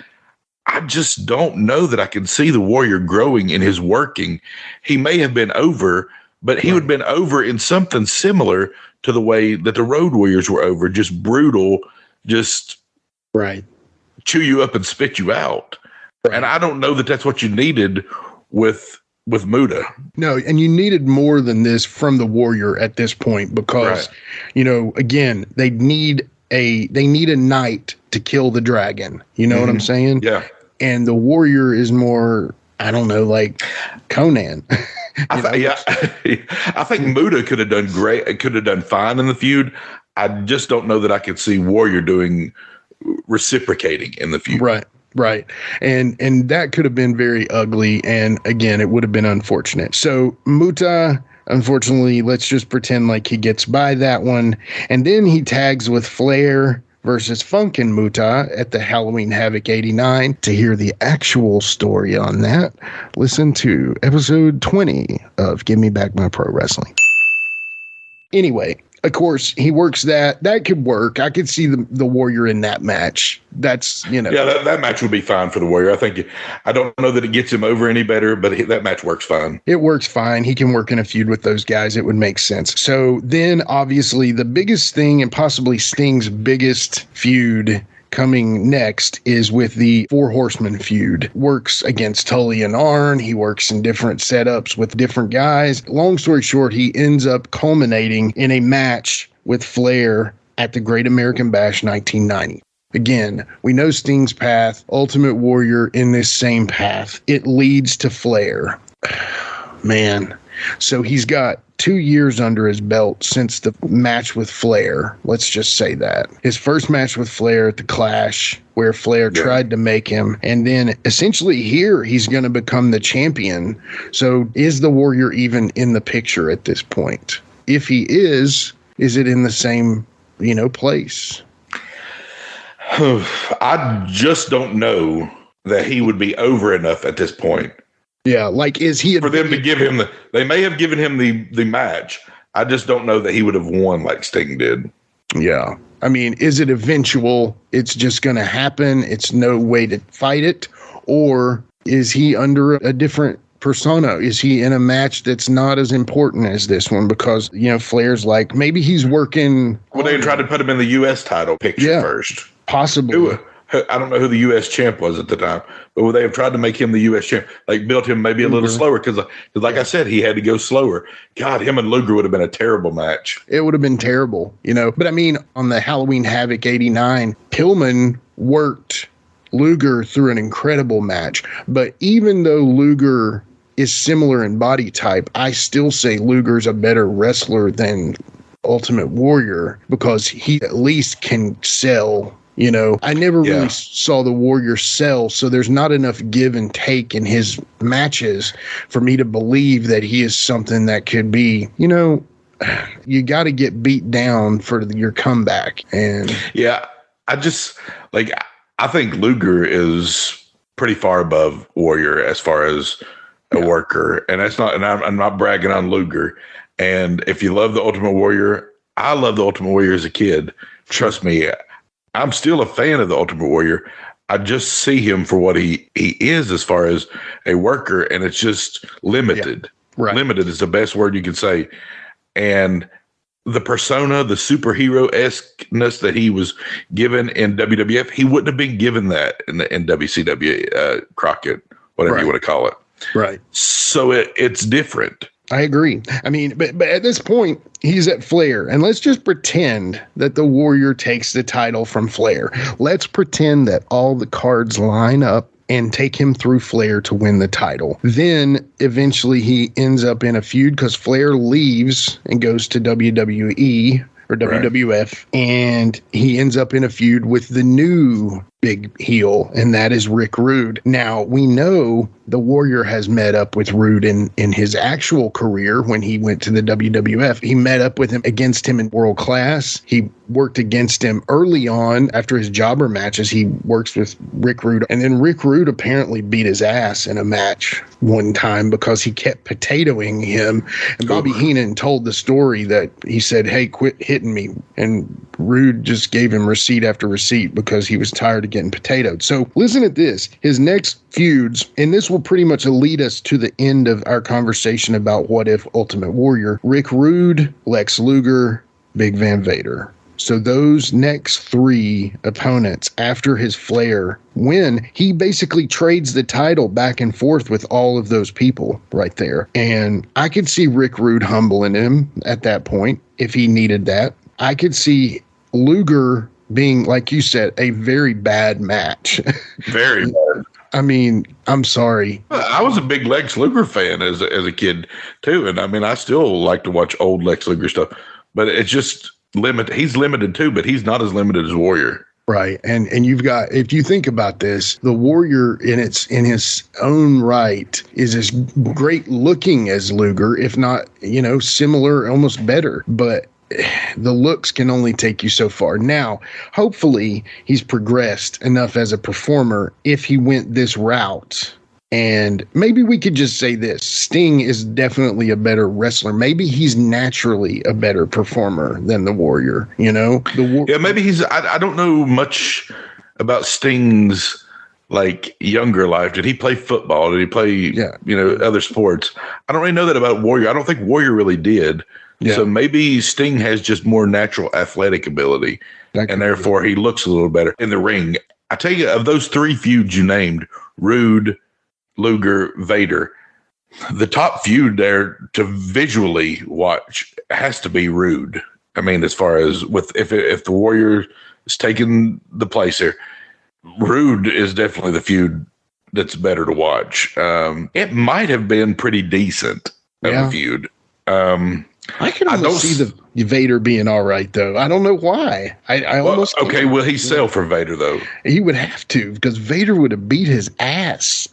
I just don't know that I can see the Warrior growing in his working. He may have been over, but he would have been over in something similar to the way that the Road Warriors were over, just brutal, just chew you up and spit you out. Right. And I don't know that that's what you needed with Muta. No, and you needed more than this from the Warrior at this point because, again, they need a night to kill the dragon. You know what I'm saying? Yeah. And the Warrior is more, I don't know, like Conan. I think Muta could have done great. Could have done fine in the feud. I just don't know that I could see Warrior reciprocating in the feud. Right. And that could have been very ugly. And again, it would have been unfortunate. So Muta, unfortunately, let's just pretend like he gets by that one. And then he tags with Flair versus Funkin' Muta at the Halloween Havoc 89. To hear the actual story on that, listen to episode 20 of Give Me Back My Pro Wrestling. Anyway, of course, he works that. That could work. I could see the Warrior in that match. That's, Yeah, that match would be fine for the Warrior. I don't know that it gets him over any better, but that match works fine. It works fine. He can work in a feud with those guys. It would make sense. So then, obviously, the biggest thing and possibly Sting's biggest feud coming next is with the Four Horsemen feud. Works against Tully and Arn. He works in different setups with different guys. Long story short, he ends up culminating in a match with Flair at the Great American Bash 1990. Again, we know Sting's path, Ultimate Warrior in this same path. It leads to Flair. Man. So he's got 2 years under his belt since the match with Flair. Let's just say that. His first match with Flair at the Clash, where Flair tried to make him. And then essentially here, he's going to become the champion. So is the Warrior even in the picture at this point? If he is it in the same, place? I just don't know that he would be over enough at this point. Yeah, like is he for them to give him they may have given him the match. I just don't know that he would have won like Sting did. Yeah. I mean, is it eventual? It's just going to happen. It's no way to fight it. Or is he under a different persona? Is he in a match that's not as important as this one? Because, Flair's like, maybe he's working. Well, they tried to put him in the U.S. title picture first. Possibly. I don't know who the U.S. champ was at the time, but would they have tried to make him the U.S. champ, like built him maybe a little slower? Because like I said, he had to go slower. God, him and Luger would have been a terrible match. It would have been terrible, But I mean, on the Halloween Havoc 89, Pillman worked Luger through an incredible match. But even though Luger is similar in body type, I still say Luger's a better wrestler than Ultimate Warrior because he at least can sell. I never really saw the Warrior sell, so there's not enough give and take in his matches for me to believe that he is something that could be, you got to get beat down for your comeback. And I think Luger is pretty far above Warrior as far as a worker, and that's not, and I'm not bragging on Luger. And if you love the Ultimate Warrior, I love the Ultimate Warrior as a kid. Trust me. I'm still a fan of the Ultimate Warrior. I just see him for what he is as far as a worker, and it's just limited. Yeah, right. Limited is the best word you can say. And the persona, the superhero-esqueness that he was given in WWF, he wouldn't have been given that in WCW, Crockett, whatever you want to call it. Right. So it's different. I agree. I mean, but at this point, he's at Flair. And let's just pretend that the Warrior takes the title from Flair. Let's pretend that all the cards line up and take him through Flair to win the title. Then eventually he ends up in a feud because Flair leaves and goes to WWE or WWF, and he ends up in a feud with the new big heel, and that is Rick Rude. Now, we know the Warrior has met up with Rude in his actual career when he went to the WWF. He met up with him against him in World Class. He worked against him early on after his jobber matches. He works with Rick Rude, and then Rick Rude apparently beat his ass in a match one time because he kept potatoing him. And Bobby Heenan told the story that he said, "Hey, quit hitting me." And Rude just gave him receipt after receipt because he was tired of getting potatoed. So listen at this. His next feuds, and this will pretty much lead us to the end of our conversation about What If Ultimate Warrior. Rick Rude, Lex Luger, Big Van Vader. So those next three opponents after his Flair win, he basically trades the title back and forth with all of those people right there. And I could see Rick Rude humbling him at that point if he needed that. I could see Luger being, like you said, a very bad match. Very bad. I mean, I'm sorry. I was a big Lex Luger fan as a kid too, and I mean, I still like to watch old Lex Luger stuff. But it's just limited. He's limited too, but he's not as limited as Warrior. Right. And you've got, if you think about this, the Warrior in his own right is as great looking as Luger, if not, similar, almost better. But the looks can only take you so far. Now, hopefully he's progressed enough as a performer if he went this route. And maybe we could just say this: Sting is definitely a better wrestler. Maybe he's naturally a better performer than the Warrior, Yeah, maybe he's, I don't know much about Sting's like younger life. Did he play football? Did he play, other sports? I don't really know that about Warrior. I don't think Warrior really did. Yeah. So maybe Sting has just more natural athletic ability, and therefore he looks a little better in the ring. I tell you, of those three feuds you named, Rude, Luger, Vader, the top feud there to visually watch has to be Rude. I mean, as far as if the Warrior is taking the place here, Rude is definitely the feud that's better to watch. It might have been pretty decent of a feud. I can almost see the Vader being all right, though. I don't know why. Okay, will he sell for Vader, though? He would have to, because Vader would have beat his ass.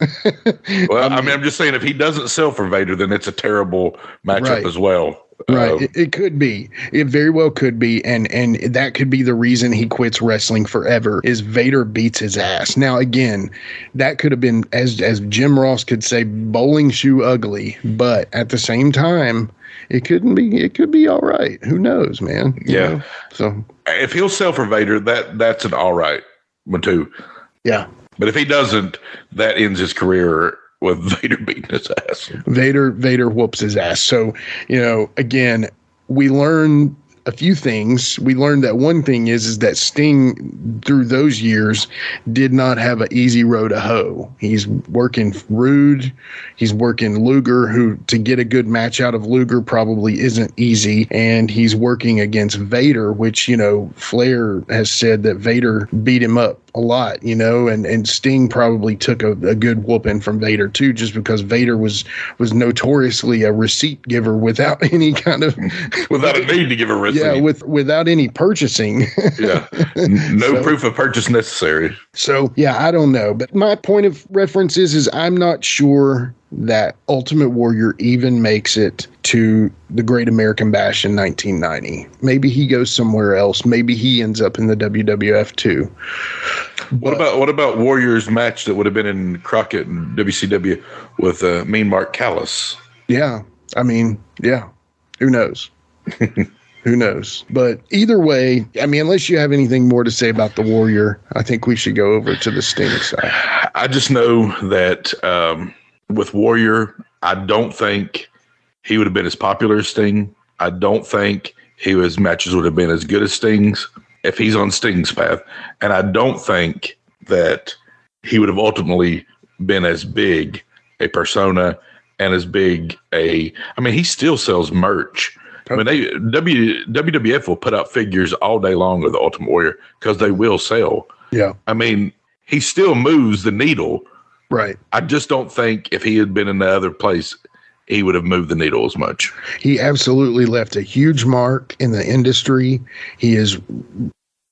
Well, I mean, I'm just saying, if he doesn't sell for Vader, then it's a terrible matchup as well. Right. It could be. It very well could be. And that could be the reason he quits wrestling forever, is Vader beats his ass. Now, again, that could have been, as Jim Ross could say, bowling shoe ugly. But at the same time, it could be all right. Who knows, man? You know? So if he'll sell for Vader, that's an all right one too. Yeah. But if he doesn't, that ends his career with Vader beating his ass. Vader whoops his ass. So, again, we learn a few things. We learned that one thing is that Sting, through those years, did not have an easy road to hoe. He's working Rude. He's working Luger, who, to get a good match out of Luger probably isn't easy. And he's working against Vader, which, Flair has said that Vader beat him up a lot, and Sting probably took a good whooping from Vader too, just because Vader was notoriously a receipt giver without any kind of without a need to give a receipt. Yeah, without any purchasing. Yeah, no proof of purchase necessary. So yeah, I don't know, but my point of reference is I'm not sure that Ultimate Warrior even makes it to the Great American Bash in 1990. Maybe he goes somewhere else. Maybe he ends up in the WWF too. What about Warrior's match that would have been in Crockett and WCW with Mean Mark Callis? Yeah, I mean, yeah. Who knows? Who knows? But either way, I mean, unless you have anything more to say about the Warrior, I think we should go over to the Sting side. I just know that with Warrior, I don't think he would have been as popular as Sting. I don't think his matches would have been as good as Sting's if he's on Sting's path. And I don't think that he would have ultimately been as big a persona and as big he still sells merch. I mean, WWF will put out figures all day long of the Ultimate Warrior because they will sell. Yeah. I mean, he still moves the needle. Right. I just don't think if he had been in the other place, he would have moved the needle as much. He absolutely left a huge mark in the industry. He is,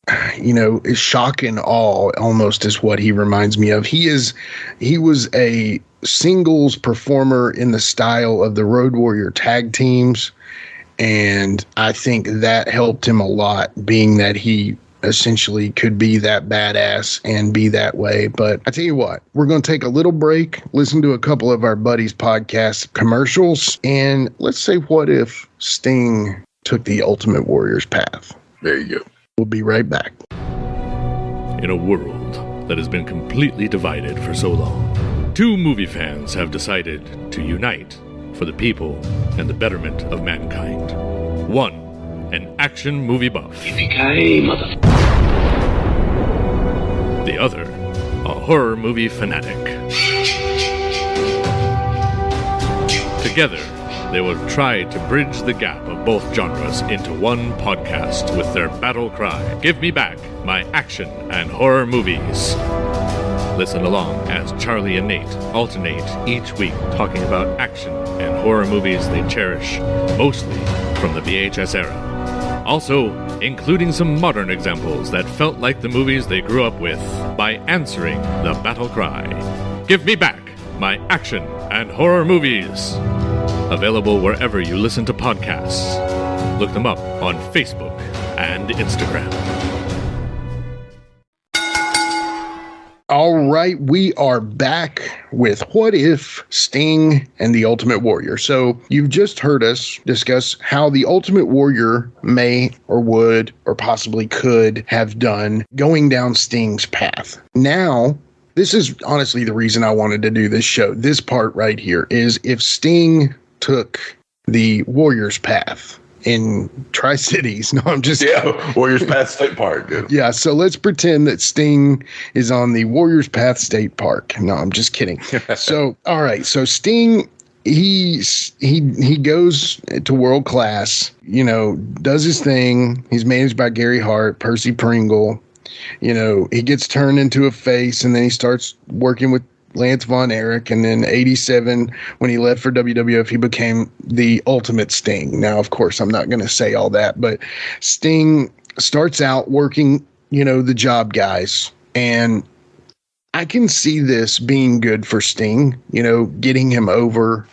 is shock and awe almost is what he reminds me of. He was a singles performer in the style of the Road Warrior tag teams. And I think that helped him a lot, being that he essentially could be that badass and be that way. But I tell you what, we're going to take a little break, listen to a couple of our buddies' podcast commercials, and let's say, what if Sting took the Ultimate Warrior's path? There you go. We'll be right back. In a world that has been completely divided for so long, two movie fans have decided to unite for the people and the betterment of mankind. One, an action movie buff. The other, a horror movie fanatic. Together, they will try to bridge the gap of both genres into one podcast with their battle cry, Give Me Back My Action and Horror Movies. Listen along as Charlie and Nate alternate each week talking about action and horror movies they cherish, mostly from the VHS era. Also, including some modern examples that felt like the movies they grew up with by answering the battle cry, Give Me Back My Action and Horror Movies. Available wherever you listen to podcasts. Look them up on Facebook and Instagram. All right, we are back with What If Sting and the Ultimate Warrior. So you've just heard us discuss how the Ultimate Warrior may or would or possibly could have done going down Sting's path. Now, this is honestly the reason I wanted to do this show. This part right here is if Sting took the Warrior's path in Tri-Cities. No, I'm just... Yeah, Warriors Path State Park. Yeah, so let's pretend that Sting is on the Warriors Path State Park. No, I'm just kidding. So, all right, so Sting, he goes to World Class, does his thing. He's managed by Gary Hart, Percy Pringle. He gets turned into a face, and then he starts working with Lance Von Erich, and then 87 when he left for WWF, he became the Ultimate Sting. Now, of course, I'm not going to say all that, but Sting starts out working, the job guys, and I can see this being good for Sting, getting him over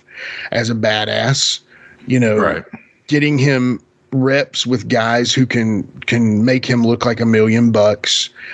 as a badass, right. Getting him reps with guys who can make him look like $1 million.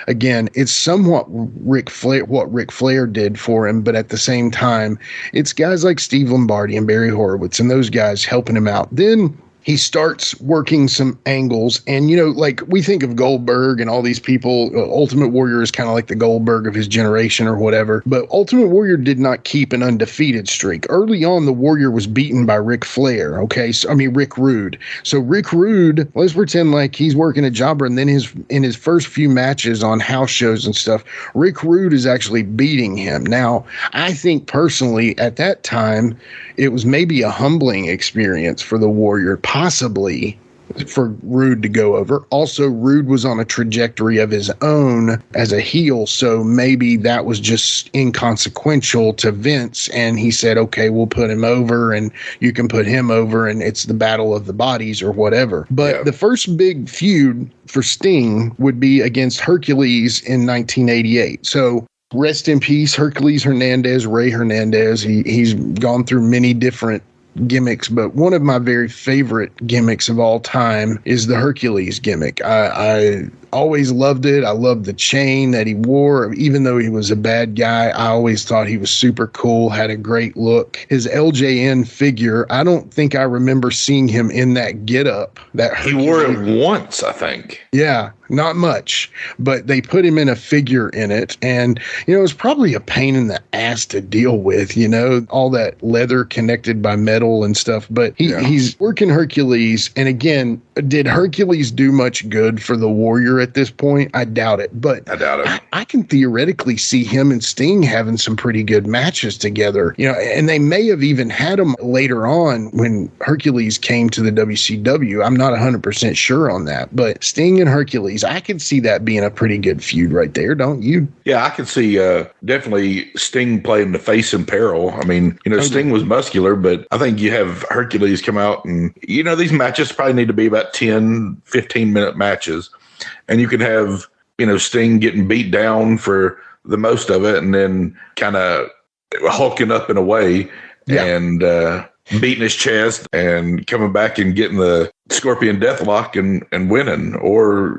Again, it's somewhat what Ric Flair did for him, but at the same time, it's guys like Steve Lombardi and Barry Horowitz and those guys helping him out. Then he starts working some angles, and like we think of Goldberg and all these people. Ultimate Warrior is kind of like the Goldberg of his generation or whatever, but Ultimate Warrior did not keep an undefeated streak. Early on, the Warrior was beaten by Ric Flair. Rick Rude. So Rick Rude, let's pretend like he's working a jobber, and then in his first few matches on house shows and stuff, Rick Rude is actually beating him. Now, I think personally at that time, it was maybe a humbling experience for the Warrior, possibly for Rude to go over. Also, Rude was on a trajectory of his own as a heel, so maybe that was just inconsequential to Vince, and he said, okay, we'll put him over, and you can put him over, and it's the battle of the bodies or whatever. But The first big feud for Sting would be against Hercules in 1988. So rest in peace, Hercules Hernandez, Ray Hernandez. He's gone through many different gimmicks, but one of my very favorite gimmicks of all time is the Hercules gimmick. I always loved it. I loved the chain that he wore. Even though he was a bad guy, I always thought he was super cool, had a great look. His LJN figure, I don't think I remember seeing him in that getup. He wore it once, I think. Yeah, not much, but they put him in a figure in it. And, it was probably a pain in the ass to deal with, all that leather connected by metal and stuff. But he's working Hercules. And again, did Hercules do much good for the Warrior at this point? I doubt it. But I doubt it. I can theoretically see him and Sting having some pretty good matches together, and they may have even had them later on when Hercules came to the WCW. I'm not 100% sure on that, but Sting and Hercules, I can see that being a pretty good feud right there, don't you? Yeah, I can see definitely Sting playing the face in peril. I mean, Sting was muscular, but I think you have Hercules come out and, these matches probably need to be about 10, 15-minute matches. And you can have, Sting getting beat down for the most of it and then kind of hulking up in a way and beating his chest and coming back and getting the Scorpion Deathlock and winning, or,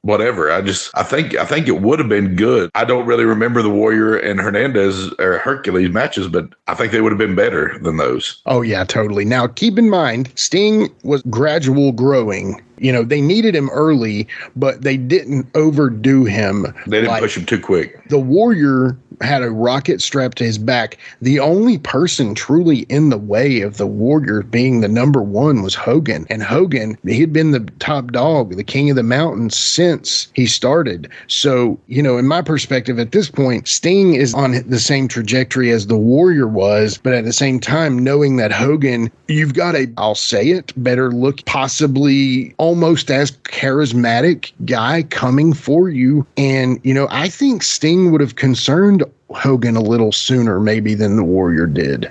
whatever. I think it would have been good. I don't really remember the Warrior and Hernandez or Hercules matches, but I think they would have been better than those. Oh yeah, totally. Now keep in mind, Sting was gradual growing. They needed him early, but they didn't overdo him. They didn't push him too quick. The Warrior had a rocket strapped to his back. The only person truly in the way of the Warrior being the number one was Hogan. And Hogan, he had been the top dog, the king of the mountain since he started. So, in my perspective at this point, Sting is on the same trajectory as the Warrior was, but at the same time, knowing that Hogan, you've got I'll say it, better look, possibly almost as charismatic guy coming for you. And, I think Sting would have concerned Hogan a little sooner maybe than the Warrior did,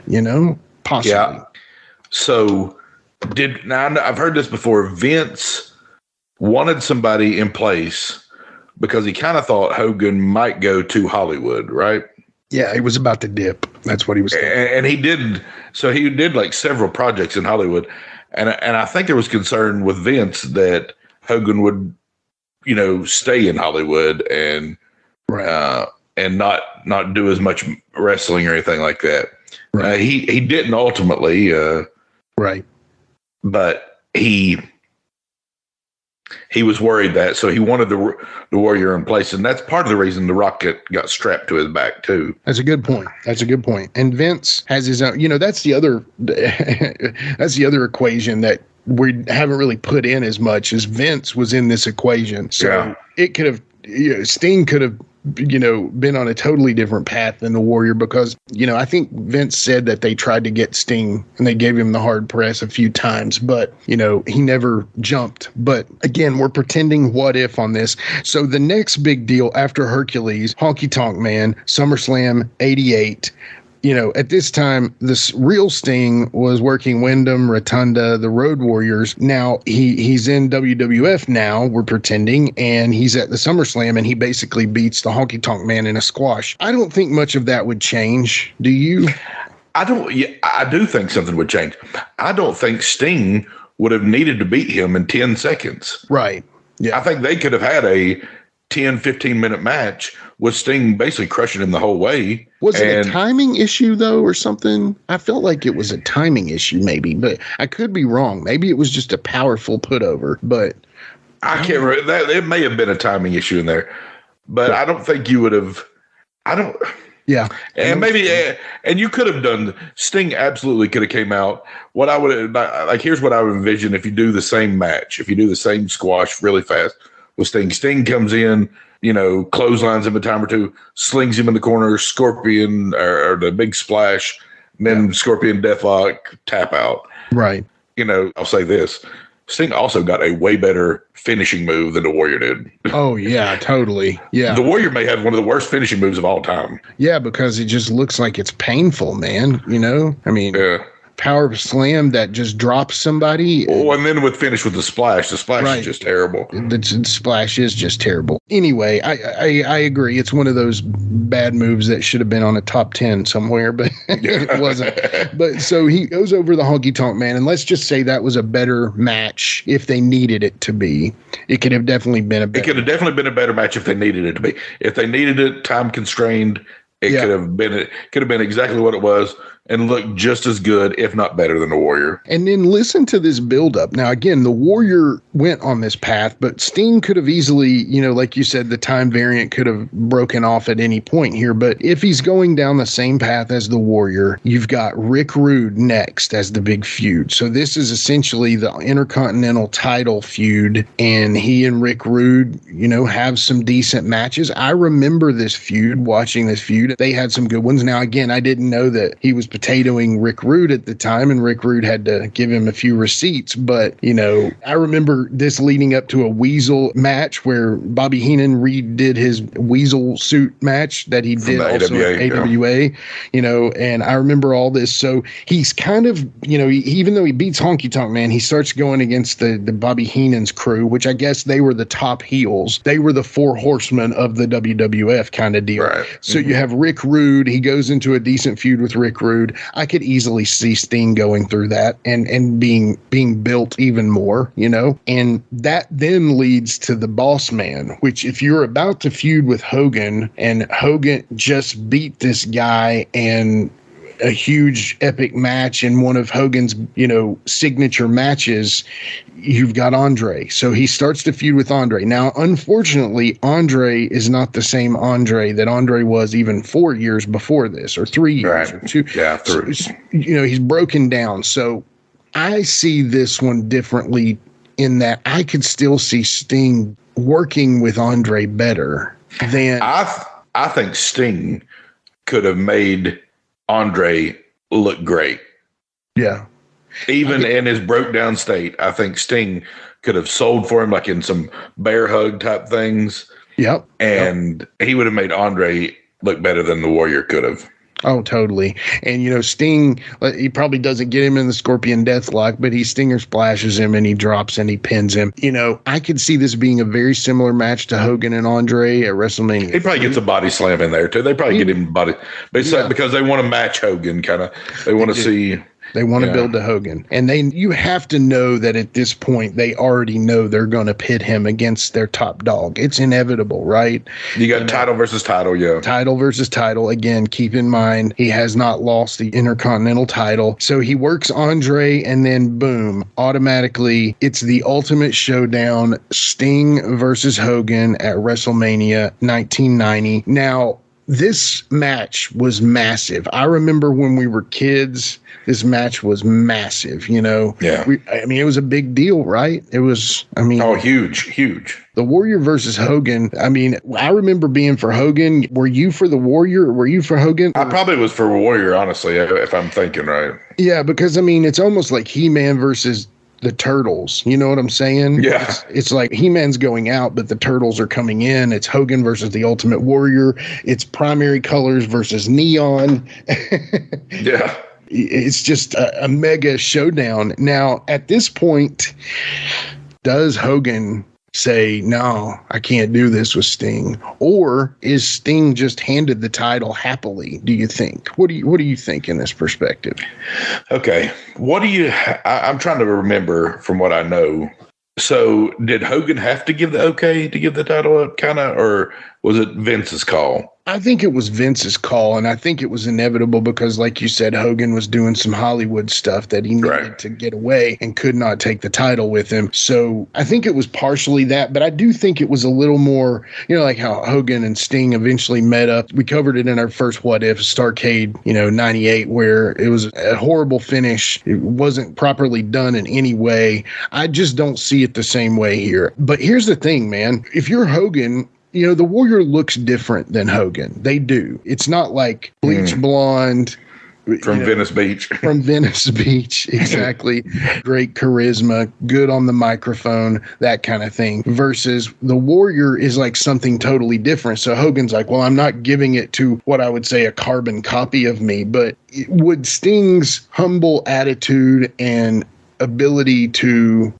possibly. Yeah. So I've heard this before. Vince wanted somebody in place because he kind of thought Hogan might go to Hollywood, right? Yeah, he was about to dip. That's what he was thinking. And he did. So he did like several projects in Hollywood. And I think there was concern with Vince that Hogan would, stay in Hollywood and not do as much wrestling or anything like that. Right. He didn't ultimately. Right. But he was worried that, so he wanted the Warrior in place, and that's part of the reason the Rocket got strapped to his back too. That's a good point. And Vince has his own. That's the other. That's the other equation that we haven't really put in as much as Vince was in this equation. So it could have. Sting could have. Been on a totally different path than the Warrior because, I think Vince said that they tried to get Sting and they gave him the hard press a few times, but, he never jumped. But again, we're pretending what if on this. So the next big deal after Hercules, Honky Tonk Man, SummerSlam 88. At this time, this real Sting was working Wyndham, Rotunda, the Road Warriors. Now he's in WWF now, we're pretending, and he's at the SummerSlam, and he basically beats the Honky Tonk Man in a squash. I don't think much of that would change. Do you? I do think something would change. I don't think Sting would have needed to beat him in 10 seconds. Right. Yeah. I think they could have had a 10, 15-minute match with Sting basically crushing him the whole way. Was it a timing issue, though, or something? I felt like it was a timing issue, maybe, but I could be wrong. Maybe it was just a powerful putover, but... I can't remember. It may have been a timing issue in there, but I don't think you would have... Yeah. And maybe... And you could have done... Sting absolutely could have came out. What I would... here's what I would envision if you do the same match, if you do the same squash really fast with Sting. Sting comes in... clotheslines him a time or two, slings him in the corner, Scorpion or the big splash, and then Scorpion Deathlock, tap out. Right. I'll say this. Sting also got a way better finishing move than the Warrior did. Oh, yeah, totally. Yeah. The Warrior may have one of the worst finishing moves of all time. Yeah, because it just looks like it's painful, man. I mean, power slam that just drops somebody. Well, and then finish with the splash. The splash is just terrible. The splash is just terrible. Anyway, I agree. It's one of those bad moves that should have been on a top 10 somewhere, but it wasn't. But so he goes over the Honky Tonk Man, and let's just say that was a better match if they needed it to be. It could have definitely been a better. It could have definitely been a better match if they needed it to be. If they needed it time constrained, it could have been exactly what it was and looked just as good, if not better, than the Warrior. And then listen to this buildup. Now, again, the Warrior went on this path, but Sting could have easily, like you said, the time variant could have broken off at any point here. But if he's going down the same path as the Warrior, you've got Rick Rude next as the big feud. So this is essentially the Intercontinental title feud, and he and Rick Rude, have some decent matches. I remember this feud, watching this feud. They had some good ones. Now, again, I didn't know that he was potatoing Rick Rude at the time, and Rick Rude had to give him a few receipts. But, I remember this leading up to a Weasel match where Bobby Heenan redid his Weasel suit match that he did also at AWA, and I remember all this. So he's kind of, even though he beats Honky Tonk Man, he starts going against the Bobby Heenan's crew, which I guess they were the top heels. They were the 4 horsemen of the WWF kind of deal. Right. So you have Rick Rude. He goes into a decent feud with Rick Rude. I could easily see Sting going through that and being built even more, and that then leads to the Boss Man, which if you're about to feud with Hogan and Hogan just beat this guy and a huge epic match in one of Hogan's, signature matches, you've got Andre. So he starts to feud with Andre. Now, unfortunately, Andre is not the same Andre that Andre was even 4 years before this, or 3 years, or 2. Yeah, 3. So, he's broken down. So I see this one differently in that I could still see Sting working with Andre better than... I think Sting could have made Andre look great. Yeah. Even in his broke down state, I think Sting could have sold for him like in some bear hug type things. Yep. And he would have made Andre look better than the Warrior could have. Oh, totally. And, Sting, he probably doesn't get him in the Scorpion Deathlock, but he Stinger splashes him and he drops and he pins him. I could see this being a very similar match to Hogan and Andre at WrestleMania. He probably gets a body slam in there, too. They probably get him body. But it's like because they want to match Hogan, kind of. They want to see... They want to build to Hogan. And you have to know that at this point, they already know they're going to pit him against their top dog. It's inevitable, right? You got title versus title, yeah. Title versus title. Again, keep in mind, he has not lost the Intercontinental title. So he works Andre, and then boom, automatically, it's the Ultimate Showdown, Sting versus Hogan at WrestleMania 1990. Now, this match was massive. I remember when we were kids, this match was massive, Yeah. It was a big deal, right? It was, Oh, huge. The Warrior versus Hogan. I remember being for Hogan. Were you for the Warrior? Were you for Hogan? I probably was for Warrior, honestly, if I'm thinking right. Yeah, because, it's almost like He-Man versus the Turtles. You know what I'm saying? Yeah. It's like He-Man's going out, but the Turtles are coming in. It's Hogan versus the Ultimate Warrior. It's primary colors versus neon. Yeah. It's just a mega showdown. Now, at this point, does Hogan say, no, I can't do this with Sting? Or is Sting just handed the title happily, do you think? What do you think in this perspective? Okay. I'm trying to remember from what I know. So did Hogan have to give the okay to give the title up, kind of, or was it Vince's call? I think it was Vince's call, and I think it was inevitable because, like you said, Hogan was doing some Hollywood stuff that he needed to get away and could not take the title with him. So I think it was partially that, but I do think it was a little more, like how Hogan and Sting eventually met up. We covered it in our first What If, Starrcade, 98, where it was a horrible finish. It wasn't properly done in any way. I just don't see it the same way here. But here's the thing, man. If you're Hogan, the Warrior looks different than Hogan. They do. It's not like bleach blonde, From Venice Beach. From Venice Beach, exactly. Great charisma, good on the microphone, that kind of thing. Versus the Warrior is like something totally different. So Hogan's like, well, I'm not giving it to what I would say a carbon copy of me, but would Sting's humble attitude and ability to,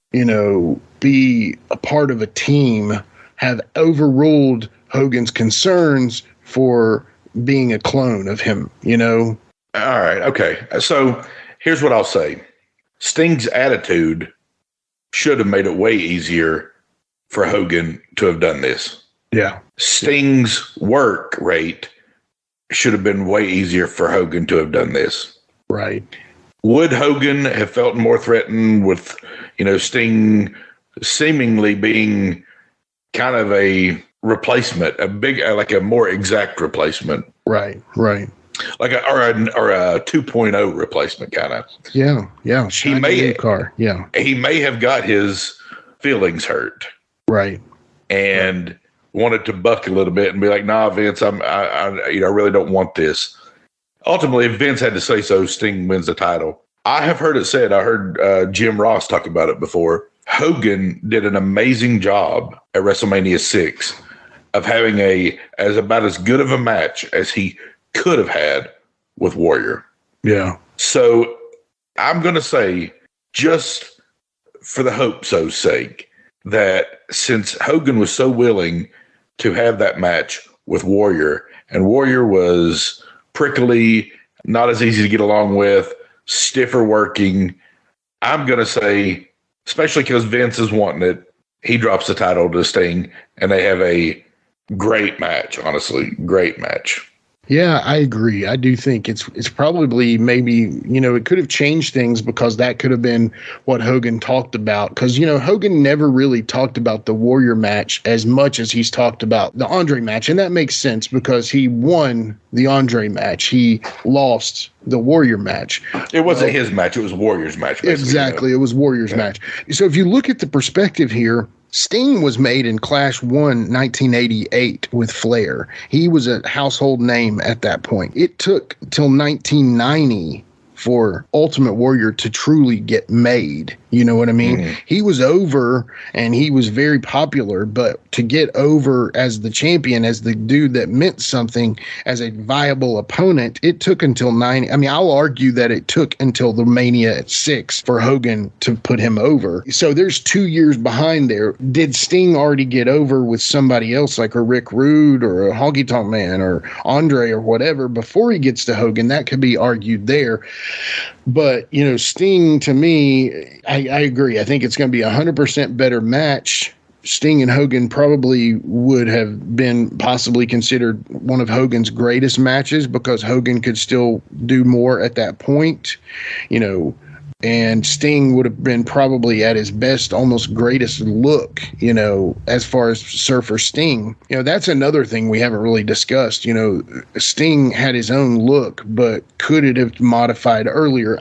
be a part of a team have overruled Hogan's concerns for being a clone of him, All right. Okay. So here's what I'll say. Sting's attitude should have made it way easier for Hogan to have done this. Yeah. Sting's work rate should have been way easier for Hogan to have done this. Right. Would Hogan have felt more threatened with, Sting seemingly being kind of a replacement, like a more exact replacement? Right. Like a 2.0 replacement kind of. Yeah. He may have got his feelings hurt. Right. And wanted to buck a little bit and be like, nah, Vince, I really don't want this. Ultimately, if Vince had to say so, Sting wins the title. I have heard it said, I heard Jim Ross talk about it before. Hogan did an amazing job at WrestleMania 6 of having about as good of a match as he could have had with Warrior. Yeah. So I'm going to say, just for the hope-so's sake, that since Hogan was so willing to have that match with Warrior, and Warrior was prickly, not as easy to get along with, stiffer working, I'm going to say, especially because Vince is wanting it, he drops the title to Sting, and they have a great match, honestly. Great match. Yeah, I agree. I do think it's probably maybe, it could have changed things because that could have been what Hogan talked about. Because, Hogan never really talked about the Warrior match as much as he's talked about the Andre match. And that makes sense because he won the Andre match. He lost the Warrior match. It wasn't his match. It was Warrior's match. Exactly. It was Warrior's match. So if you look at the perspective here, Sting was made in Clash 1 1988 with Flair. He was a household name at that point. It took till 1990 for Ultimate Warrior to truly get made. You know what I mean? Mm-hmm. He was over and he was very popular, but to get over as the champion, as the dude that meant something, as a viable opponent, it took until 90. I mean, I'll argue that it took until the Mania at 6 for Hogan to put him over. So there's 2 years behind there. Did Sting already get over with somebody else like a Rick Rude or a Honky Tonk Man or Andre or whatever before he gets to Hogan? That could be argued there. But, Sting, to me, I agree. I think it's going to be a 100% better match. Sting and Hogan probably would have been possibly considered one of Hogan's greatest matches because Hogan could still do more at that point, and Sting would have been probably at his best, almost greatest look, as far as Surfer Sting. That's another thing we haven't really discussed. Sting had his own look, but could it have modified earlier?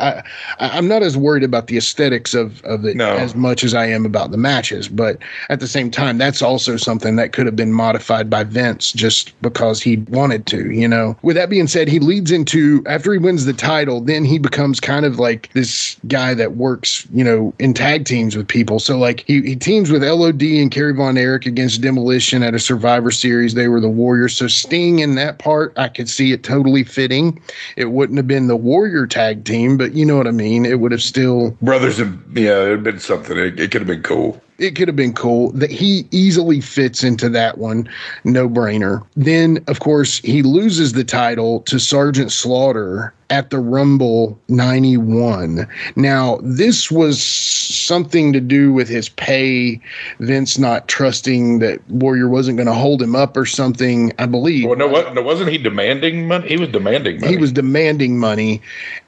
I'm not as worried about the aesthetics of it as much as I am about the matches, but at the same time, that's also something that could have been modified by Vince just because he wanted to, With that being said, he leads into, after he wins the title, then he becomes kind of like this guy that works, in tag teams with people. So like he teams with LOD and Kerry Von Erich against Demolition at a Survivor Series. They were the Warriors. So Sting in that part, I could see it totally fitting. It wouldn't have been the Warrior tag team, but you know what I mean? It would have still... Brothers, it would have been something. It could have been cool. It could have been cool. That he easily fits into that one. No brainer. Then, of course, he loses the title to Sergeant Slaughter at the Rumble 91. Now, this was something to do with his pay, Vince not trusting that Warrior wasn't going to hold him up or something, I believe. Well, wasn't he demanding money? He was demanding money. He was demanding money.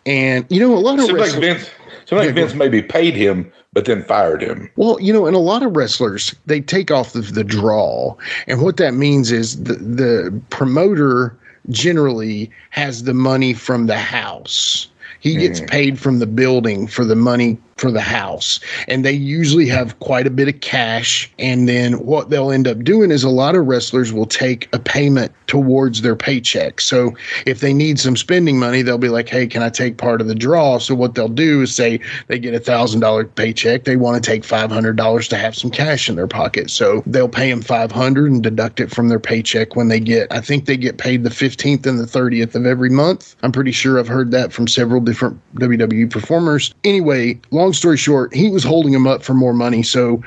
And, a lot of wrestlers... Vince maybe paid him, but then fired him. Well, and a lot of wrestlers, they take off the draw. And what that means is the promoter generally has the money from the house. He gets paid from the building for the money for the house. And they usually have quite a bit of cash. And then what they'll end up doing is a lot of wrestlers will take a payment towards their paycheck. So if they need some spending money, they'll be like, hey, can I take part of the draw? So what they'll do is say they get $1,000 paycheck. They want to take $500 to have some cash in their pocket. So they'll pay them $500 and deduct it from their paycheck when they get, I think they get paid the 15th and the 30th of every month. I'm pretty sure I've heard that from several different WWE performers. Anyway, long story short, he was holding him up for more money. So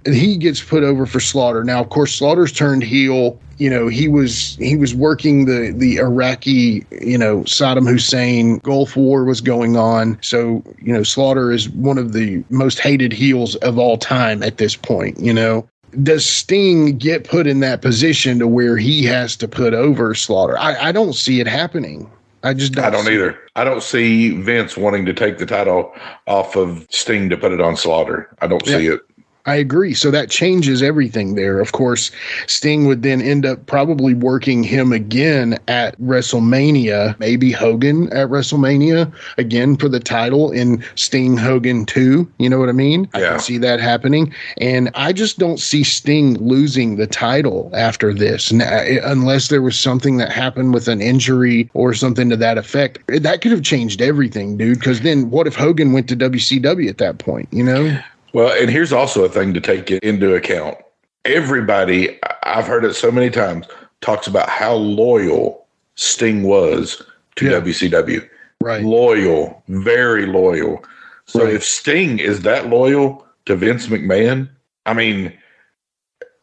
he gets put over for Slaughter. Now, of course, Slaughter's turned heel. You know, he was working the Iraqi, you know, Saddam Hussein Gulf War was going on. So, you know, Slaughter is one of the most hated heels of all time at this point, you know. Does Sting get put in that position to where he has to put over Slaughter? I don't see it happening. I don't either. I don't see Vince wanting to take the title off of Sting to put it on Slaughter. I don't see it. I agree. So that changes everything there. Of course, Sting would then end up probably working him again at WrestleMania, maybe Hogan at WrestleMania again for the title in Sting Hogan 2. You know what I mean? I can see that happening. And I just don't see Sting losing the title after this, unless there was something that happened with an injury or something to that effect. That could have changed everything, dude, because then what if Hogan went to WCW at that point, you know? Well, and here's also a thing to take into account. Everybody, I've heard it so many times, talks about how loyal Sting was to WCW. Right. Loyal, very loyal. So if Sting is that loyal to Vince McMahon, I mean,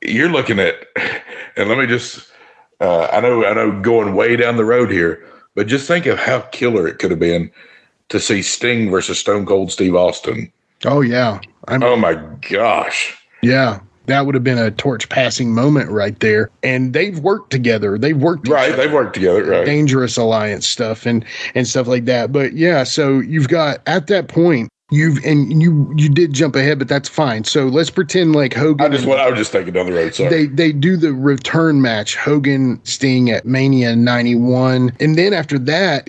you're looking at, and let me just, I know going way down the road here, but just think of how killer it could have been to see Sting versus Stone Cold Steve Austin. Oh, yeah. Oh, my gosh. Yeah. That would have been a torch passing moment right there. And they've worked together. They've worked together. Right. Dangerous Alliance stuff and stuff like that. But yeah, so you've got at that point, you did jump ahead, but that's fine. So let's pretend like Hogan. I was just thinking down the road. Sorry. They do the return match, Hogan Sting at Mania 91, and then after that,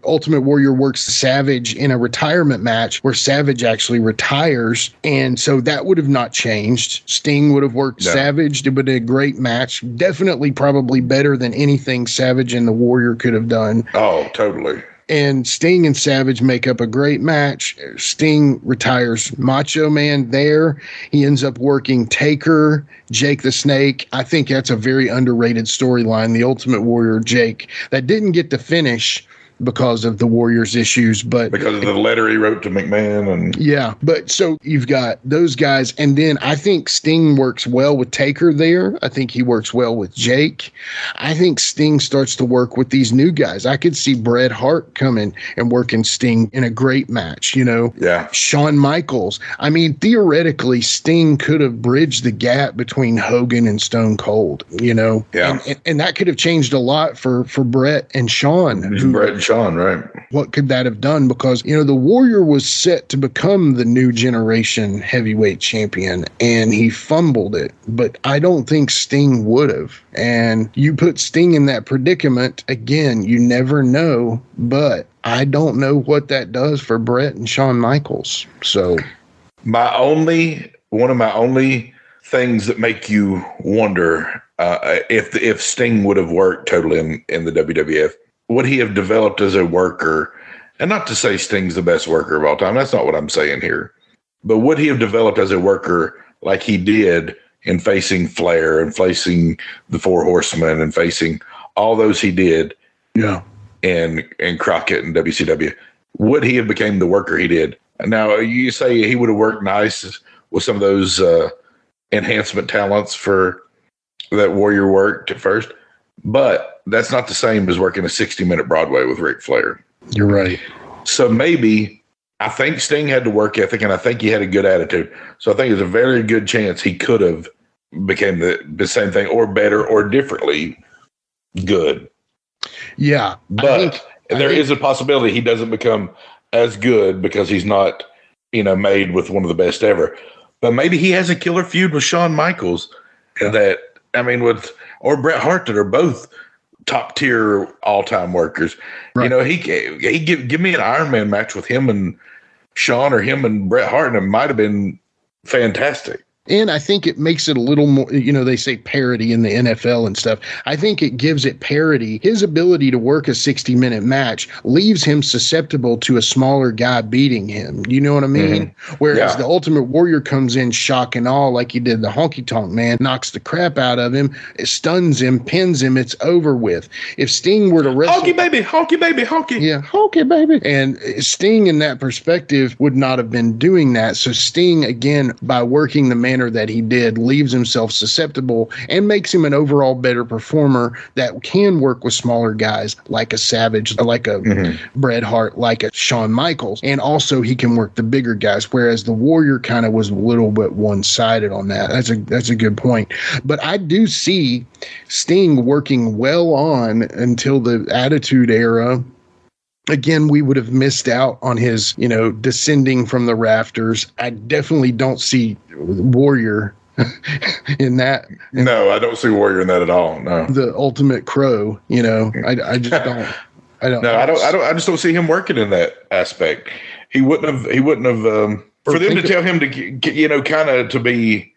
Ultimate Warrior works Savage in a retirement match where Savage actually retires, and so that would have not changed. Sting would have worked Savage. It would have been a great match, definitely, probably better than anything Savage and the Warrior could have done. Oh, totally. And Sting and Savage make up a great match. Sting retires Macho Man there. He ends up working Taker, Jake the Snake. I think that's a very underrated storyline, the Ultimate Warrior Jake, that didn't get to finish because of the Warriors issues, but because of the letter he wrote to McMahon. And yeah, but so you've got those guys, and then I think Sting works well with Taker there. I think he works well with Jake. I think Sting starts to work with these new guys. I could see Bret Hart coming and working Sting in a great match, you know. Yeah. Shawn Michaels. I mean, theoretically, Sting could have bridged the gap between Hogan and Stone Cold, you know. Yeah. And that could have changed a lot for Bret and Shawn. Bret and Shawn, right? What could that have done? Because, you know, the Warrior was set to become the new generation heavyweight champion, and he fumbled it. But I don't think Sting would have. And you put Sting in that predicament, again, you never know. But I don't know what that does for Bret and Shawn Michaels. So one of my only things that make you wonder if Sting would have worked totally in the WWF, would he have developed as a worker? And not to say Sting's the best worker of all time. That's not what I'm saying here. But would he have developed as a worker like he did in facing Flair and facing the Four Horsemen and facing all those he did? Yeah. And Crockett and WCW. Would he have became the worker he did? Now, you say he would have worked nice with some of those enhancement talents for that Warrior worked at first. But that's not the same as working a 60-minute Broadway with Ric Flair. You're right. So maybe I think Sting had the work ethic, and I think he had a good attitude. So I think there's a very good chance he could have became the same thing or better or differently good. Yeah. But there is a possibility he doesn't become as good because he's not, made with one of the best ever. But maybe he has a killer feud with Shawn Michaels or Bret Hart, that are both top tier all time workers. Right. He give me an Iron Man match with him and Shawn or him and Bret Hart, and it might have been fantastic. And I think it makes it a little more, they say parody in the NFL and stuff. I think it gives it parody. His ability to work a 60-minute match leaves him susceptible to a smaller guy beating him. You know what I mean? Mm-hmm. Whereas the Ultimate Warrior comes in shock and awe like he did the Honky Tonk Man, knocks the crap out of him, stuns him, pins him, it's over with. If Sting were to wrestle... Honky baby, honky baby, honky. Yeah, honky baby. And Sting in that perspective would not have been doing that. So Sting, again, by working the manner that he did, leaves himself susceptible and makes him an overall better performer that can work with smaller guys like a Savage, like a Bret Hart, like a Shawn Michaels. And also he can work the bigger guys, whereas the Warrior kind of was a little bit one-sided on that. That's a good point. But I do see Sting working well on until the Attitude Era. Again, we would have missed out on his, descending from the rafters. I definitely don't see Warrior in that. No, I don't see Warrior in that at all. No, the Ultimate Crow. I just don't. I just don't see him working in that aspect. He wouldn't have. For them to tell him to get, kind of to be.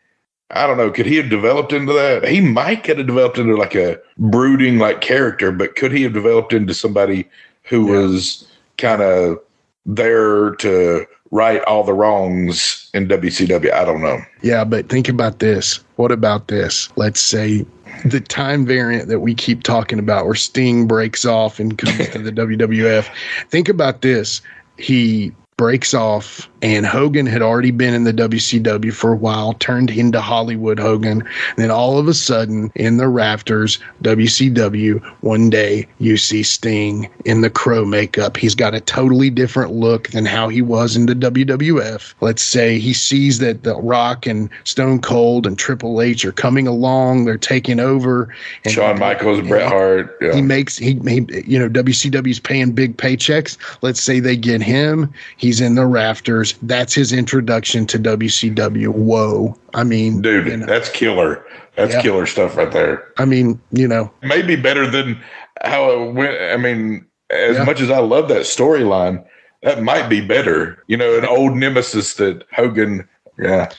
I don't know. Could he have developed into that? He might could have developed into like a brooding like character, but could he have developed into somebody who was kind of there to right all the wrongs in WCW? I don't know. Yeah, but think about this. What about this? Let's say the time variant that we keep talking about where Sting breaks off and comes to the WWF. Think about this. He breaks off, and Hogan had already been in the WCW for a while, turned into Hollywood Hogan. And then all of a sudden, in the rafters, WCW, one day you see Sting in the Crow makeup. He's got a totally different look than how he was in the WWF. Let's say he sees that The Rock and Stone Cold and Triple H are coming along. They're taking over. And Shawn Michaels, Bret Hart. Yeah. WCW's paying big paychecks. Let's say they get him. He's in the rafters. That's his introduction to WCW. Whoa. I mean, dude, that's killer. That's killer stuff right there. I mean, maybe better than how it went. I mean, as much as I love that storyline, that might be better. An old nemesis that Hogan. Yeah.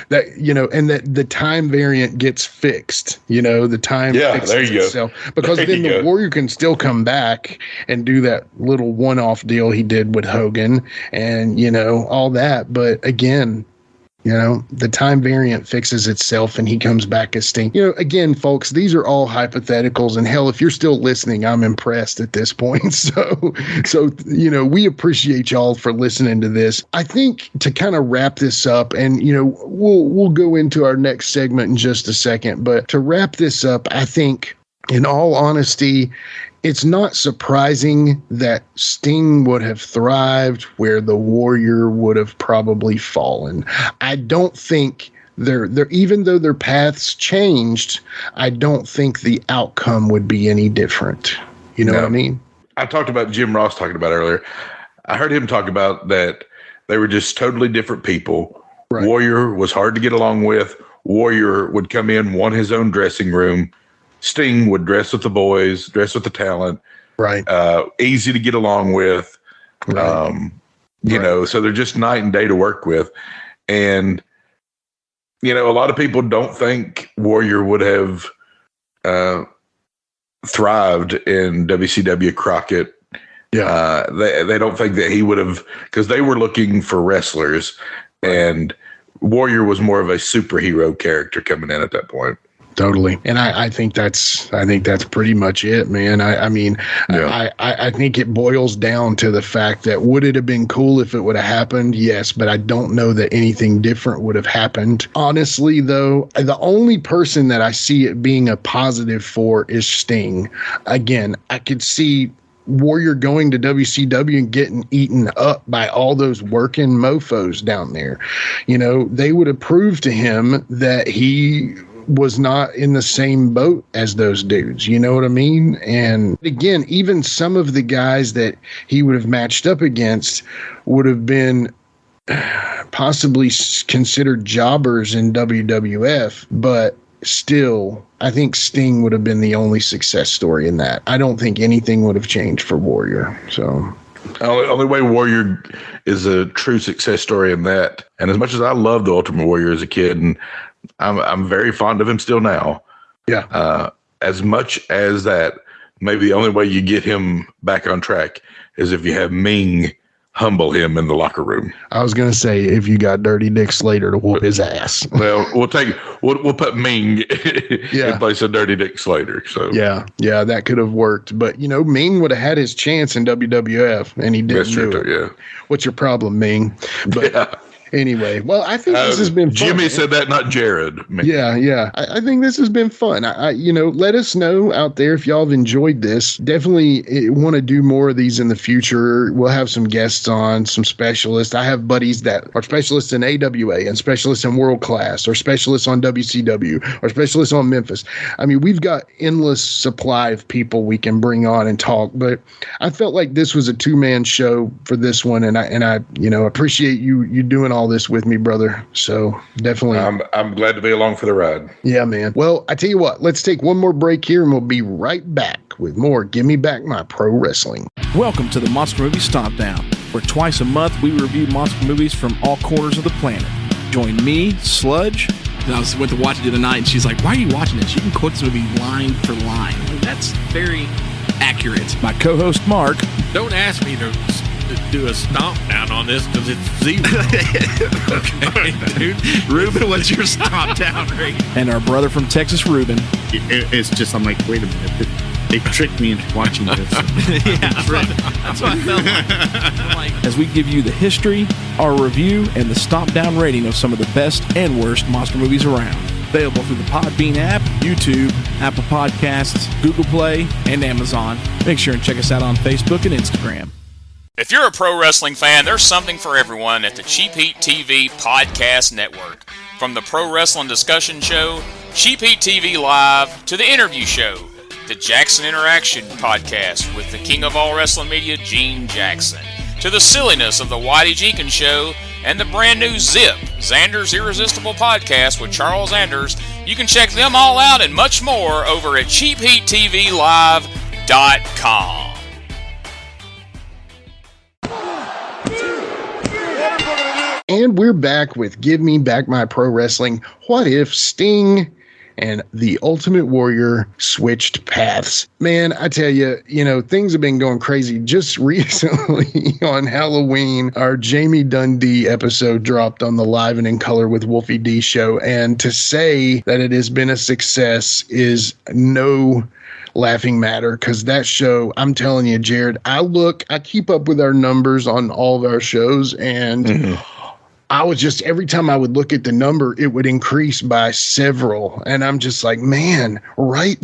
That, and that the time variant gets fixed, the time fixes there you itself. Go. Because then the Warrior can still come back and do that little one-off deal he did with Hogan and, all that. But again, the time variant fixes itself and he comes back as Sting. Again, folks, these are all hypotheticals, and hell, if you're still listening, I'm impressed at this point. So, we appreciate y'all for listening to this. I think to kind of wrap this up, and, we'll go into our next segment in just a second, but to wrap this up, I think, in all honesty, it's not surprising that Sting would have thrived where the Warrior would have probably fallen. I don't think they're even though their paths changed, I don't think the outcome would be any different. You know what I mean? I talked about Jim Ross talking about earlier. I heard him talk about that they were just totally different people. Right. Warrior was hard to get along with. Warrior would come in, want his own dressing room. Sting would dress with the boys, dress with the talent. Right. Easy to get along with. Right. So they're just night and day to work with. And, a lot of people don't think Warrior would have thrived in WCW Crockett. Yeah. They don't think that he would have, because they were looking for wrestlers, and Warrior was more of a superhero character coming in at that point. Totally. And I think that's pretty much it, man. I think it boils down to the fact that would it have been cool if it would have happened? Yes, but I don't know that anything different would have happened. Honestly, though, the only person that I see it being a positive for is Sting. Again, I could see Warrior going to WCW and getting eaten up by all those working mofos down there. They would have proved to him that he was not in the same boat as those dudes. You know what I mean? And again, even some of the guys that he would have matched up against would have been possibly considered jobbers in WWF, but still, I think Sting would have been the only success story in that. I don't think anything would have changed for Warrior. So Only Way Warrior is a true success story in that. And as much as I loved the Ultimate Warrior as a kid, and I'm very fond of him still now. Yeah. As much as that, maybe the only way you get him back on track is if you have Ming humble him in the locker room. I was going to say, if you got Dirty Dick Slater to whoop his ass. Well, we'll put Ming in place of Dirty Dick Slater. So yeah, that could have worked. But, Ming would have had his chance in WWF, and he didn't do it. Yeah. What's your problem, Ming? But anyway, well, I think this has been fun. Jimmy said that, not Jared. Yeah. I think this has been fun. Let us know out there if y'all have enjoyed this. Definitely want to do more of these in the future. We'll have some guests on, some specialists. I have buddies that are specialists in AWA and specialists in World Class, or specialists on WCW, or specialists on Memphis. I mean, we've got endless supply of people we can bring on and talk, but I felt like this was a two-man show for this one, and I appreciate you doing all this with me, brother. So definitely, I'm glad to be along for the ride. Yeah, man. Well, I tell you what, let's take one more break here, and we'll be right back with more Give Me Back My Pro Wrestling. Welcome to the Monster Movie Stomp Down, where twice a month we review monster movies from all corners of the planet. Join me, Sludge. I went to watch it the other night, and she's like, "Why are you watching this? You can quote this movie line for line." That's very accurate. My co-host Mark. Don't ask me to do a stomp down on this because it's 0. Okay, dude. Ruben, what's your stomp down rate? And our brother from Texas, Ruben. It's just, I'm like, wait a minute. They tricked me into watching this. Yeah, that's what I felt like. As we give you the history, our review, and the stomp down rating of some of the best and worst monster movies around. Available through the Podbean app, YouTube, Apple Podcasts, Google Play, and Amazon. Make sure and check us out on Facebook and Instagram. If you're a pro wrestling fan, there's something for everyone at the Cheap Heat TV Podcast Network. From the Pro Wrestling Discussion Show, Cheap Heat TV Live, to the interview show, the Jackson Interaction Podcast with the king of all wrestling media, Gene Jackson, to the silliness of the Whitey Jenkins Show, and the brand new Zip, Xander's Irresistible Podcast with Charles Anders. You can check them all out and much more over at CheapHeatTVLive.com. And we're back with Give Me Back My Pro Wrestling. What if Sting and the Ultimate Warrior switched paths? Man, I tell you, things have been going crazy. Just recently on Halloween, our Jamie Dundee episode dropped on the Live and in Color with Wolfie D show. And to say that it has been a success is no laughing matter, because that show, I'm telling you, Jared, I keep up with our numbers on all of our shows, and I was just, every time I would look at the number, it would increase by several. And I'm just like, man, right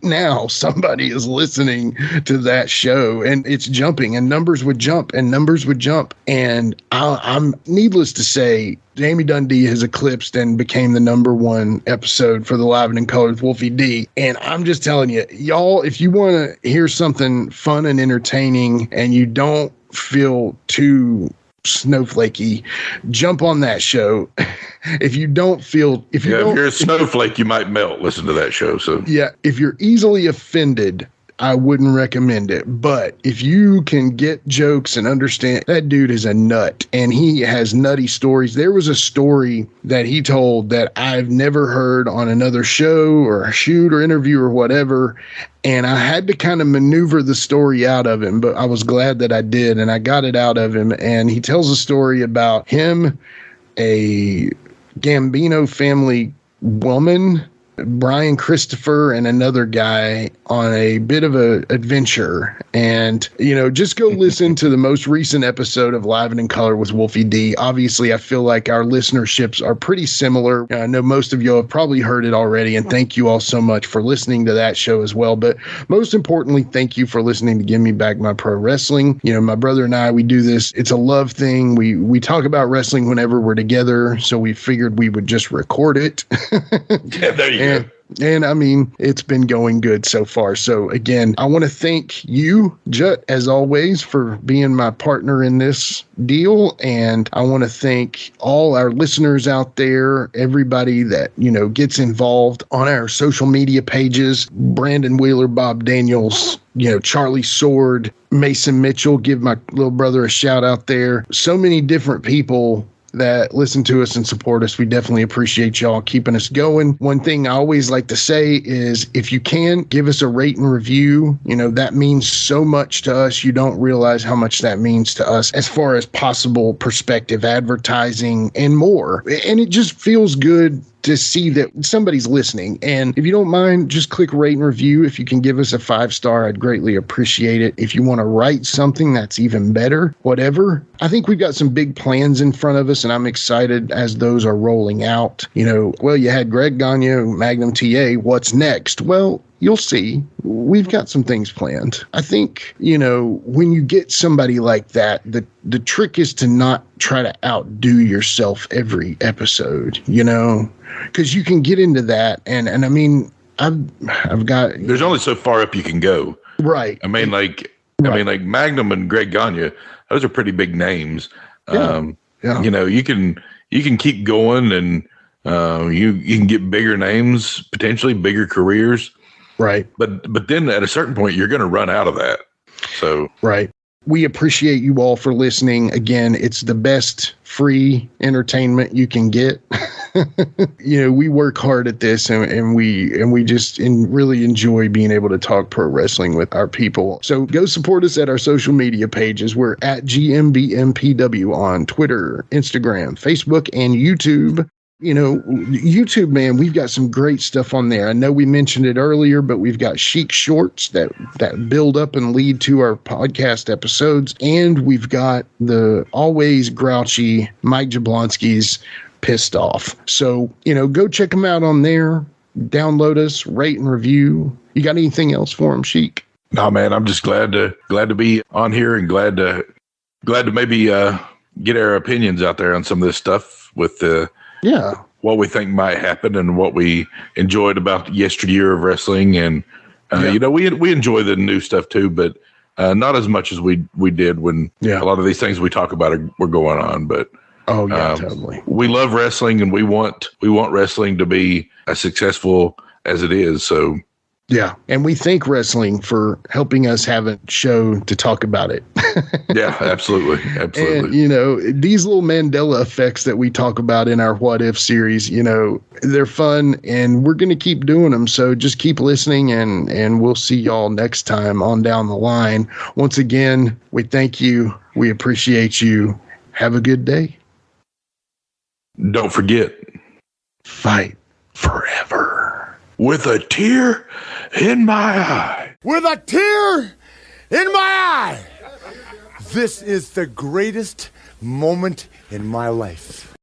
now, somebody is listening to that show, and it's jumping, and numbers would jump. And I'm needless to say, Jamie Dundee has eclipsed and became the #1 episode for the Live and in Color with Wolfie D. And I'm just telling you, y'all, if you want to hear something fun and entertaining and you don't feel too snowflakey, jump on that show. If you're a snowflake, you might melt. Listen to that show. So yeah, if you're easily offended, I wouldn't recommend it. But if you can get jokes and understand, that dude is a nut, and he has nutty stories. There was a story that he told that I've never heard on another show or a shoot or interview or whatever. And I had to kind of maneuver the story out of him, but I was glad that I did, and I got it out of him. And he tells a story about him, a Gambino family woman, Brian Christopher, and another guy on a bit of a adventure. And, just go listen to the most recent episode of Live and in Color with Wolfie D. Obviously, I feel like our listenerships are pretty similar. I know most of you have probably heard it already, and thank you all so much for listening to that show as well. But most importantly, thank you for listening to Give Me Back My Pro Wrestling. My brother and I, we do this. It's a love thing. We talk about wrestling whenever we're together, so we figured we would just record it. Yeah, there you go. And I mean, it's been going good so far. So again, I want to thank you, Jut, as always, for being my partner in this deal. And I want to thank all our listeners out there, everybody that, gets involved on our social media pages, Brandon Wheeler, Bob Daniels, Charlie Sword, Mason Mitchell, give my little brother a shout out there. So many different people that listen to us and support us. We definitely appreciate y'all keeping us going. One thing I always like to say is if you can, give us a rate and review. That means so much to us. You don't realize how much that means to us as far as possible perspective advertising and more. And it just feels good to see that somebody's listening. And if you don't mind, just click rate and review. If you can give us a 5-star, I'd greatly appreciate it. If you want to write something, that's even better. Whatever. I think we've got some big plans in front of us, and I'm excited as those are rolling out. You had Greg Gagne, Magnum TA. What's next? Well, you'll see. We've got some things planned. I think, when you get somebody like that, the trick is to not try to outdo yourself every episode, because you can get into that. And I mean, I've got. There's only so far up you can go. Right. I mean, like Magnum and Greg Gagne, those are pretty big names. Yeah. You can keep going and you can get bigger names, potentially bigger careers. Right. But then at a certain point, you're going to run out of that. So. Right. We appreciate you all for listening. Again, it's the best free entertainment you can get. We work hard at this and we just really enjoy being able to talk pro wrestling with our people. So go support us at our social media pages. We're at GMBMPW on Twitter, Instagram, Facebook, and YouTube. YouTube, man, we've got some great stuff on there. I know we mentioned it earlier, but we've got chic shorts that build up and lead to our podcast episodes. And we've got the always grouchy Mike Jablonski's Pissed Off. So, go check them out on there. Download us, rate and review. You got anything else for them, Chic? No, man, I'm just glad to be on here and glad to maybe get our opinions out there on some of this stuff with what we think might happen and what we enjoyed about yesteryear of wrestling. And, we enjoy the new stuff too, but not as much as we did when a lot of these things we talk about were going on. But totally. We love wrestling and we want wrestling to be as successful as it is. So yeah. And we thank wrestling for helping us have a show to talk about it. Yeah, absolutely. Absolutely. And, these little Mandela effects that we talk about in our What If series, they're fun and we're going to keep doing them. So just keep listening and we'll see y'all next time on down the line. Once again, we thank you. We appreciate you. Have a good day. Don't forget. Fight forever. With a tear in my eye. With a tear in my eye. This is the greatest moment in my life.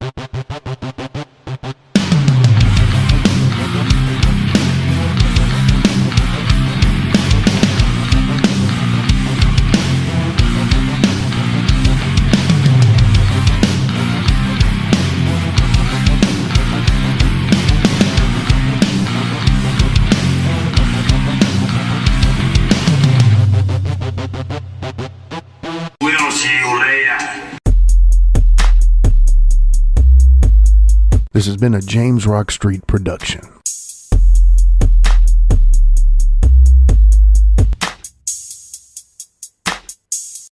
This has been a James Rock Street production.